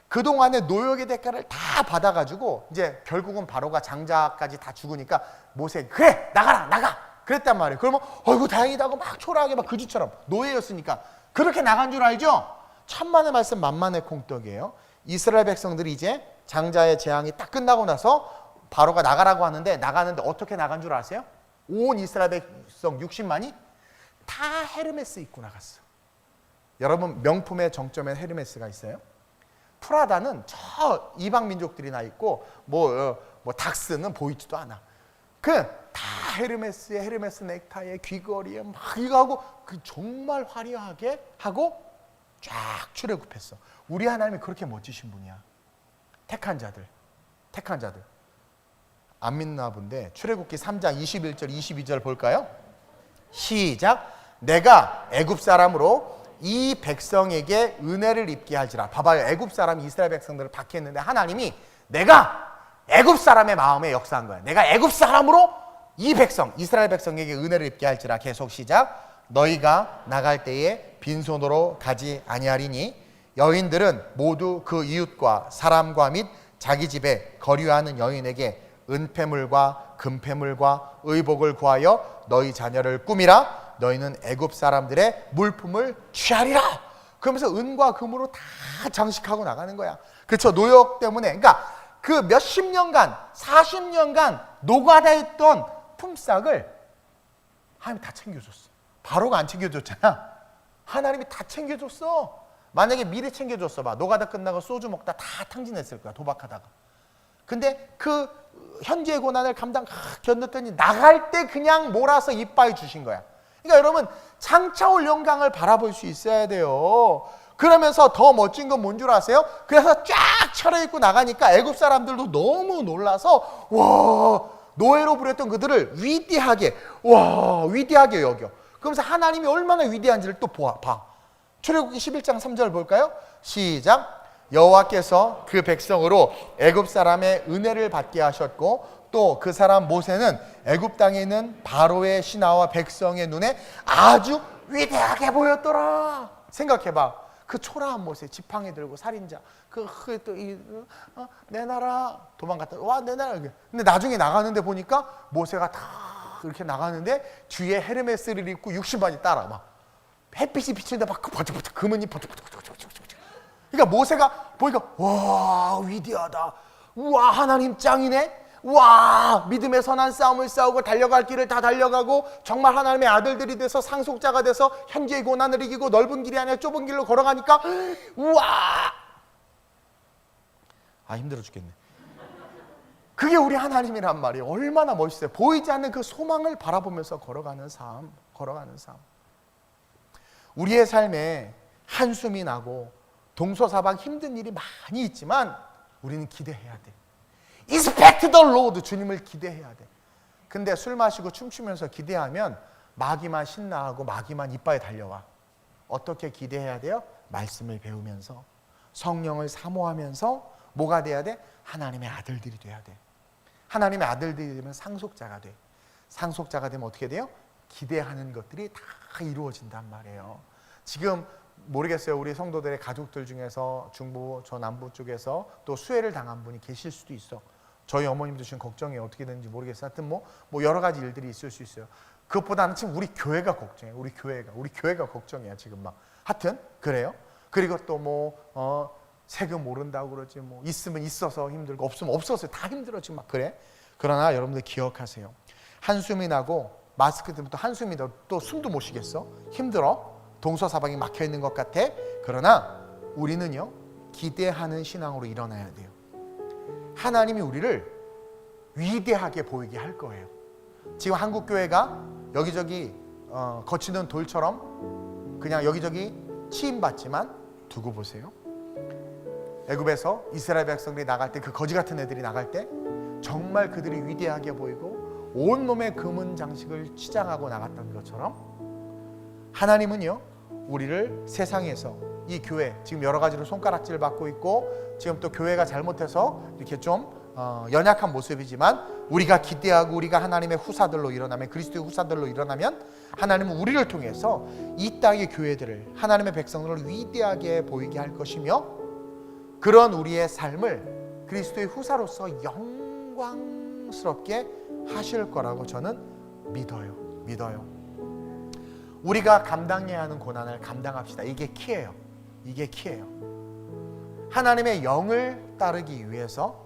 그동안의 노역의 대가를 다 받아가지고 이제 결국은 바로가 장자까지 다 죽으니까 모세, 그래 나가라, 나가, 그랬단 말이에요. 그러면 어이구 다행이다 하고 막 초라하게 막 그지처럼 노예였으니까 그렇게 나간 줄 알죠? 천만의 말씀 만만의 콩떡이에요. 이스라엘 백성들이 이제 장자의 재앙이 딱 끝나고 나서 바로가 나가라고 하는데 나가는데 어떻게 나간 줄 아세요? 온 이스라엘 백성 60만이 다 헤르메스 입고 나갔어. 여러분 명품의 정점에 헤르메스가 있어요? 프라다는 저 이방 민족들이나 있고 뭐 닥스는 보이지도 않아. 다 헤르메스에 헤르메스 넥타이에 귀걸이에 막 이거 하고 그 정말 화려하게 하고 쫙 출애굽했어. 우리 하나님이 그렇게 멋지신 분이야. 택한 자들 안 믿나 본데 출애굽기 3장 21절 22절 볼까요? 시작. 내가 애굽 사람으로 이 백성에게 은혜를 입게 할지라. 봐봐요. 애굽 사람이 이스라엘 백성들을 박해했는데 하나님이 내가 애굽 사람의 마음에 역사한 거야. 내가 애굽 사람으로 이 백성 이스라엘 백성에게 은혜를 입게 할지라. 계속 시작. 너희가 나갈 때에 빈손으로 가지 아니하리니 여인들은 모두 그 이웃과 사람과 및 자기 집에 거류하는 여인에게 은폐물과 금폐물과 의복을 구하여 너희 자녀를 꾸미라. 너희는 애굽 사람들의 물품을 취하리라. 그러면서 은과 금으로 다 장식하고 나가는 거야. 그렇죠. 노역 때문에. 그러니까 그 몇십 년간 40년간 노가다 했던 품삯을 하나님이 다 챙겨줬어. 바로가 안 챙겨줬잖아. 하나님이 다 챙겨줬어. 만약에 미리 챙겨줬어 봐. 노가다 끝나고 소주 먹다 다 탕진했을 거야. 도박하다가. 근데 그 현재의 고난을 견뎠더니 나갈 때 그냥 몰아서 이빠이 주신 거야. 그러니까 여러분 장차 올 영광을 바라볼 수 있어야 돼요. 그러면서 더 멋진 건 뭔 줄 아세요? 그래서 쫙 차려입고 나가니까 애굽 사람들도 너무 놀라서 와, 노예로 부렸던 그들을 위대하게 여겨. 그러면서 하나님이 얼마나 위대한지를 또 봐. 출애굽기 11장 3절 볼까요? 시작. 여호와께서 그 백성으로 애굽 사람의 은혜를 받게 하셨고 또 그 사람 모세는 애굽 땅에 있는 바로의 신하와 백성의 눈에 아주 위대하게 보였더라. 생각해봐. 그 초라한 모세 지팡이 들고 살인자 내 나라 도망갔다 와 내 나라. 근데 나중에 나가는데 보니까 모세가 다 이렇게 나가는데 뒤에 헤르메스를 입고 60만이 따라 막 햇빛이 비치는데 막 버쩍버쩍 금은이 버쩍버쩍. 그러니까 모세가 보니까 와 위대하다. 우와 하나님 짱이네. 와 믿음의 선한 싸움을 싸우고 달려갈 길을 다 달려가고 정말 하나님의 아들들이 돼서 상속자가 돼서 현재의 고난을 이기고 넓은 길이 아니라 좁은 길로 걸어가니까 우와 힘들어 죽겠네. 그게 우리 하나님이란 말이에요. 얼마나 멋있어요. 보이지 않는 그 소망을 바라보면서 걸어가는 삶. 우리의 삶에 한숨이 나고 동서사방 힘든 일이 많이 있지만 우리는 기대해야 돼. Expect the Lord. 주님을 기대해야 돼. 근데 술 마시고 춤추면서 기대하면 마귀만 신나하고 마귀만 이빨에 달려와. 어떻게 기대해야 돼요? 말씀을 배우면서 성령을 사모하면서 뭐가 돼야 돼? 하나님의 아들들이 돼야 돼. 하나님의 아들들이 되면 상속자가 돼. 상속자가 되면 어떻게 돼요? 기대하는 것들이 다 이루어진단 말이에요. 지금 모르겠어요. 우리 성도들의 가족들 중에서 중부, 저 남부 쪽에서 또 수혜를 당한 분이 계실 수도 있어. 저희 어머님도 지금 걱정이 어떻게 되는지 모르겠어요. 하여튼 뭐 여러 가지 일들이 있을 수 있어요. 그것보다는 지금 우리 교회가 걱정해요. 우리 교회가 걱정이야 지금 막. 하여튼 그래요. 그리고 또 세금 오른다고 그러지 뭐 있으면 있어서 힘들고 없으면 없어서 다 힘들어 지금 막 그래. 그러나 여러분들 기억하세요. 한숨이 나고 마스크 들면 또 한숨이 나고 또 숨도 못 쉬겠어. 힘들어. 동서사방이 막혀 있는 것 같아. 그러나 우리는요 기대하는 신앙으로 일어나야 돼요. 하나님이 우리를 위대하게 보이게 할 거예요. 지금 한국 교회가 여기저기 거치는 돌처럼 그냥 여기저기 치임받지만 두고 보세요. 애굽에서 이스라엘 백성들이 나갈 때 그 거지 같은 애들이 나갈 때 정말 그들이 위대하게 보이고 온몸에 금은 장식을 치장하고 나갔던 것처럼 하나님은요 우리를 세상에서 이 교회 지금 여러 가지로 손가락질 받고 있고 지금 또 교회가 잘못해서 이렇게 좀 연약한 모습이지만 우리가 기대하고 우리가 하나님의 후사들로 일어나면 그리스도의 후사들로 일어나면 하나님은 우리를 통해서 이 땅의 교회들을 하나님의 백성들을 위대하게 보이게 할 것이며 그런 우리의 삶을 그리스도의 후사로서 영광스럽게 하실 거라고 저는 믿어요. 믿어요. 우리가 감당해야 하는 고난을 감당합시다. 이게 키예요. 이게 키예요. 하나님의 영을 따르기 위해서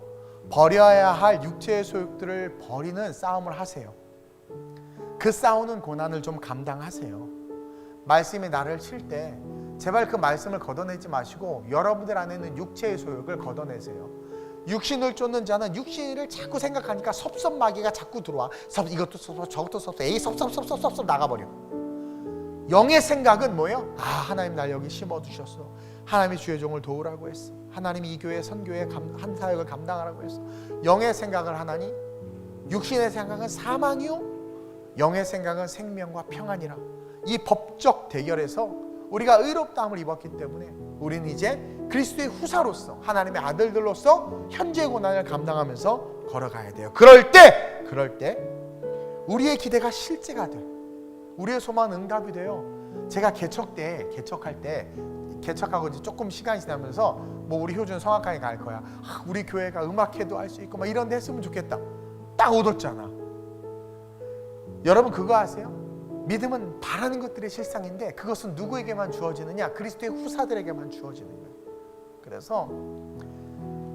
버려야 할 육체의 소욕들을 버리는 싸움을 하세요. 그 싸우는 고난을 좀 감당하세요. 말씀이 나를 칠 때 제발 그 말씀을 걷어내지 마시고 여러분들 안에 있는 육체의 소욕을 걷어내세요. 육신을 쫓는 자는 육신을 자꾸 생각하니까 섭섭마귀가 자꾸 들어와. 이것도 섭섭, 저것도 섭섭, 에이 섭섭 나가버려. 영의 생각은 뭐예요? 아, 하나님 날 여기 심어두셨어. 하나님이 주의 종을 도우라고 했어. 하나님이 이 교회 선교회 한 사역을 감당하라고 했어. 영의 생각을 하나니 육신의 생각은 사망이요, 영의 생각은 생명과 평안이라. 이 법적 대결에서 우리가 의롭다함을 입었기 때문에 우리는 이제 그리스도의 후사로서 하나님의 아들들로서 현재의 고난을 감당하면서 걸어가야 돼요. 그럴 때 우리의 기대가 실제가 돼. 우리의 소망은 응답이 돼요. 제가 개척할 때 개척하고 이제 조금 시간이 지나면서 뭐 우리 효준 성악강에 갈 거야. 우리 교회가 음악회도 할 수 있고 막 이런 데 했으면 좋겠다. 딱 얻었잖아. 여러분 그거 아세요? 믿음은 바라는 것들의 실상인데 그것은 누구에게만 주어지느냐? 그리스도의 후사들에게만 주어지는 거예요. 그래서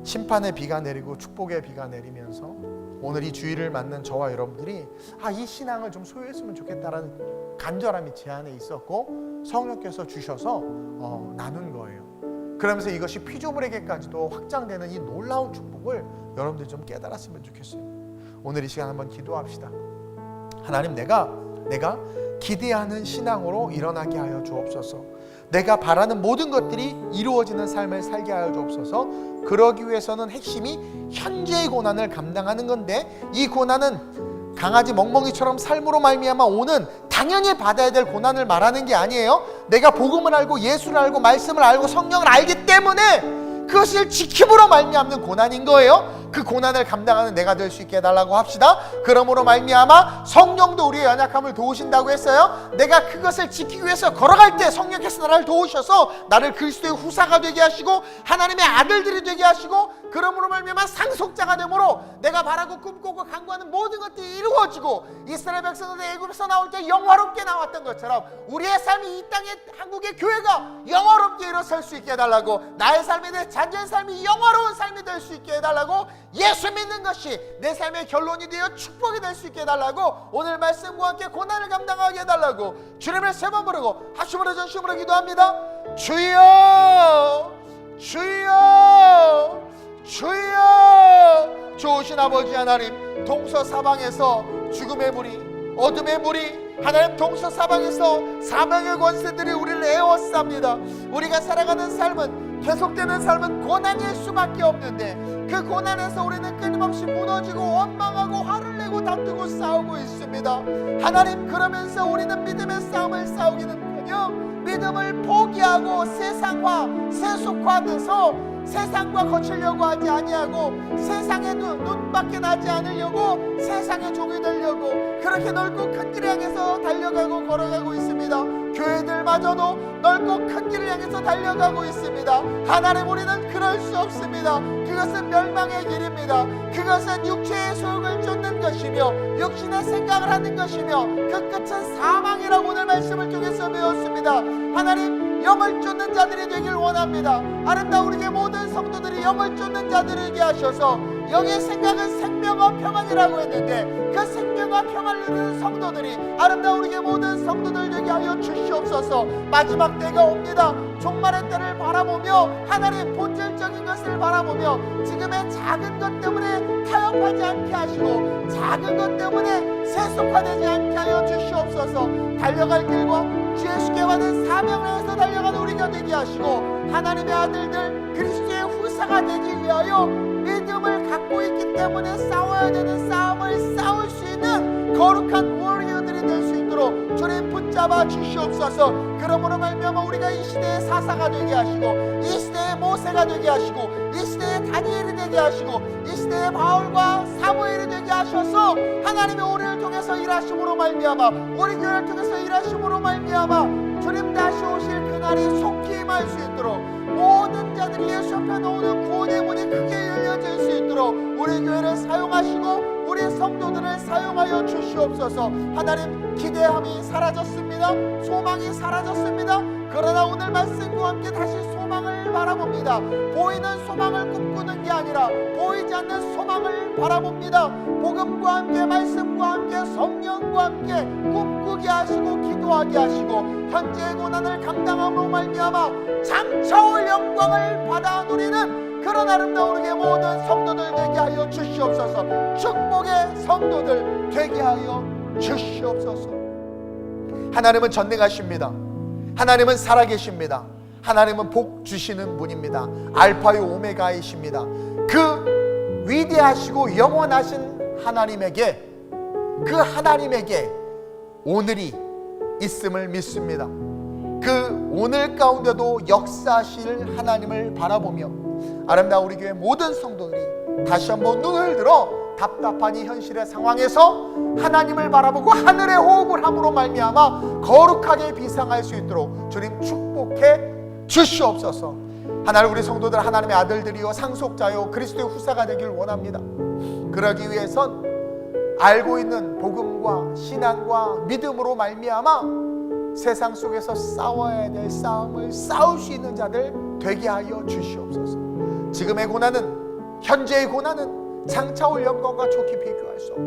심판의 비가 내리고 축복의 비가 내리면서 오늘 이 주일을 맞는 저와 여러분들이 이 신앙을 좀 소유했으면 좋겠다라는 간절함이 제 안에 있었고 성령께서 주셔서 나눈 거예요. 그러면서 이것이 피조물에게까지도 확장되는 이 놀라운 축복을 여러분들이 좀 깨달았으면 좋겠어요. 오늘 이 시간 한번 기도합시다. 하나님, 내가 기대하는 신앙으로 일어나게 하여 주옵소서. 내가 바라는 모든 것들이 이루어지는 삶을 살게 하여 주옵소서. 그러기 위해서는 핵심이 현재의 고난을 감당하는 건데, 이 고난은 강아지 멍멍이처럼 삶으로 말미암아 오는 당연히 받아야 될 고난을 말하는 게 아니에요. 내가 복음을 알고 예수를 알고 말씀을 알고 성령을 알기 때문에 그것을 지킴으로 말미암는 고난인 거예요. 그 고난을 감당하는 내가 될 수 있게 해달라고 합시다. 그러므로 말미암아 성령도 우리의 연약함을 도우신다고 했어요. 내가 그것을 지키기 위해서 걸어갈 때 성령께서 나를 도우셔서 나를 그리스도의 후사가 되게 하시고 하나님의 아들들이 되게 하시고, 그러므로 말미암아 상속자가 되므로 내가 바라고 꿈꾸고 간구하는 모든 것들이 이루어지고, 이스라엘 백성들이 애굽에서 나올 때 영화롭게 나왔던 것처럼 우리의 삶이 이 땅의 한국의 교회가 영화롭게 일어설 수 있게 해달라고, 나의 삶에 대해 잔전한 삶이 영화로운 삶이 될 수 있게 해달라고, 예수 믿는 것이 내 삶의 결론이 되어 축복이 될 수 있게 해달라고, 오늘 말씀과 함께 고난을 감당하게 해달라고 주님을 세 번 부르고 합심으로 전심으로 기도합니다. 주여, 주여, 주여. 좋으신 아버지 하나님, 동서사방에서 죽음의 무리, 어둠의 무리, 하나님 동서사방에서 사망의 권세들이 우리를 에워쌉니다. 우리가 살아가는 삶은, 계속되는 삶은 고난일 수밖에 없는데 그 고난에서 우리는 끊임없이 무너지고 원망하고 화를 내고 다투고 싸우고 있습니다. 하나님, 그러면서 우리는 믿음의 싸움을 싸우기는커녕 믿음을 포기하고 세상과 세속화돼서 세상과 거치려고 하지 아니하고 세상의 눈밖에 나지 않으려고 세상의 종이 되려고 그렇게 넓고 큰 길을 향해서 달려가고 걸어가고 있습니다. 교회들마저도 넓고 큰 길을 향해서 달려가고 있습니다. 하나님, 우리는 그럴 수 없습니다. 그것은 멸망의 길입니다. 그것은 육체의 소욕을 쫓는 것이며 육신의 생각을 하는 것이며 그 끝은 사망이라고 오늘 말씀을 통해서 배웠습니다. 하나님, 영을 쫓는 자들이 되길 원합니다. 아름다운 우리의 모든 성도들이 영을 쫓는 자들에게 하셔서 영의 생각은 생명과 평안이라고 했는데 그 생명과 평안을 누리는 성도들이 아름다운 우리의 모든 성도들 되게 하여 주시옵소서. 마지막 때가 옵니다. 종말의 때를 바라보며 하나님 본질적인 것을 바라보며 지금의 작은 것 때문에 타협하지 않게 하시고 작은 것 때문에 세속화되지 않게 하여 주시옵소서. 달려갈 길과 주 예수께 받은 사명을 해서 달려가는 우리가 되게 하시고 하나님의 아들들 그리스도의 후사가 되기 위하여 믿음을 갖고 있기 때문에 싸워야 되는 싸움을 싸울 수 있는 거룩한 워리어들이 될 수 있도록 주님 붙잡아 주시옵소서. 그러므로 말미암아 우리가 이 시대의 사사가 되게 하시고 이 시대의 모세가 되게 하시고 이 시대의 다니엘이 되게 하시고 이 시대의 바울과 사무엘이 되게 하셔서 하나님의 우리를 통해서 일하심으로 말미암아 우리 교회를 통해서 일하심으로 말미암아 주님 다시 오실 그날이 속히 임할 수 있도록 모든 자들이 예수 앞에 나오는 구원의 문이 크게 열려질 수 있도록 우리 교회를 사용하시고 우리 성도들을 사용하여 주시옵소서. 하나님, 기대함이 사라졌습니다. 소망이 사라졌습니다. 그러나 오늘 말씀과 함께 다시 소망을 바라봅니다. 보이는 소망을 꿈꾸는 게 아니라 보이지 않는 소망을 바라봅니다. 복음과 함께, 말씀과 함께, 성령과 함께 꿈꾸게 하시고 기도하게 하시고 현재의 고난을 감당함으로 말미암아 장차올 영광을 받아 누리는 그런 아름다운 우리의 모든 성도들 되게 하여 주시옵소서. 축복의 성도들 되게 하여 주시옵소서. 하나님은 전능하십니다. 하나님은 살아계십니다. 하나님은 복 주시는 분입니다. 알파요 오메가이십니다. 그 위대하시고 영원하신 하나님에게, 그 하나님에게 오늘이 있음을 믿습니다. 그 오늘 가운데도 역사하실 하나님을 바라보며 아름다운 우리 교회 모든 성도들이 다시 한번 눈을 들어 답답한 이 현실의 상황에서 하나님을 바라보고 하늘의 호흡을 함으로 말미암아 거룩하게 비상할 수 있도록 주님 축복해 주시옵소서. 하나님, 우리 성도들 하나님의 아들들이요 상속자요 그리스도의 후사가 되길 원합니다. 그러기 위해선 알고 있는 복음과 신앙과 믿음으로 말미암아 세상 속에서 싸워야 될 싸움을 싸울 수 있는 자들 되게 하여 주시옵소서. 지금의 고난은, 현재의 고난은 장차올 영광과 좋게 비교할 수 없다.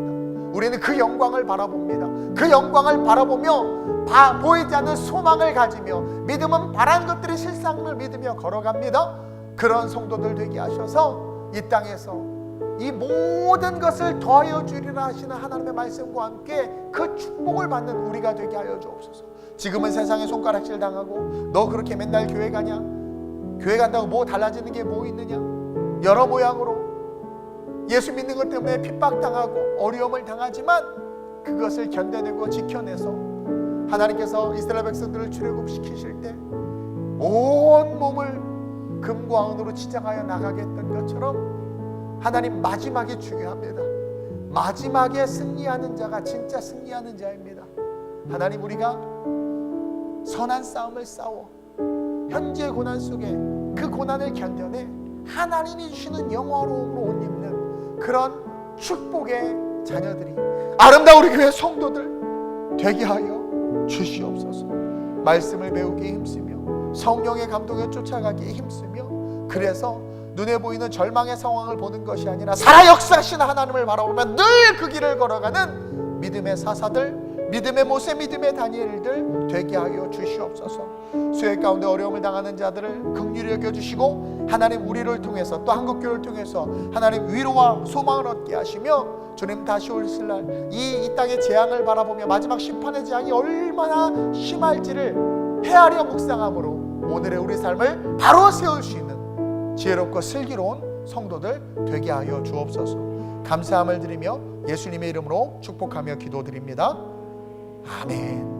우리는 그 영광을 바라봅니다. 그 영광을 바라보며 보이지 않는 소망을 가지며 믿음은 바란 것들이 실상을 믿으며 걸어갑니다. 그런 성도들 되게 하셔서 이 땅에서 이 모든 것을 더하여 주리라 하시는 하나님의 말씀과 함께 그 축복을 받는 우리가 되게 하여 주옵소서. 지금은 세상에 손가락질 당하고 너 그렇게 맨날 교회 가냐? 교회 간다고 뭐 달라지는 게 뭐 있느냐? 여러 모양으로 예수 믿는 것 때문에 핍박당하고 어려움을 당하지만 그것을 견뎌내고 지켜내서 하나님께서 이스라엘 백성들을 출애굽시키실 때 온 몸을 금과 은으로 치장하여 나가게 했던 것처럼 하나님, 마지막이 중요합니다. 마지막에 승리하는 자가 진짜 승리하는 자입니다. 하나님, 우리가 선한 싸움을 싸워 현재의 고난 속에 그 고난을 견뎌내 하나님이 주시는 영화로움으로 옷 입는 그런 축복의 자녀들이, 아름다운 우리 교회 성도들 되게 하여 주시옵소서. 말씀을 배우기에 힘쓰며 성령의 감동에 쫓아가기에 힘쓰며, 그래서 눈에 보이는 절망의 상황을 보는 것이 아니라 살아 역사하시는 하나님을 바라보며 늘 그 길을 걸어가는 믿음의 사사들, 믿음의 모세, 믿음의 다니엘들 되게 하여 주시옵소서. 수해 가운데 어려움을 당하는 자들을 긍휼히 여겨주시고 하나님, 우리를 통해서 또 한국교회를 통해서 하나님 위로와 소망을 얻게 하시며 주님 다시 오실 날 이 땅의 재앙을 바라보며 마지막 심판의 재앙이 얼마나 심할지를 헤아려 묵상함으로 오늘의 우리 삶을 바로 세울 수 있는 지혜롭고 슬기로운 성도들 되게 하여 주옵소서. 감사함을 드리며 예수님의 이름으로 축복하며 기도드립니다. 아멘.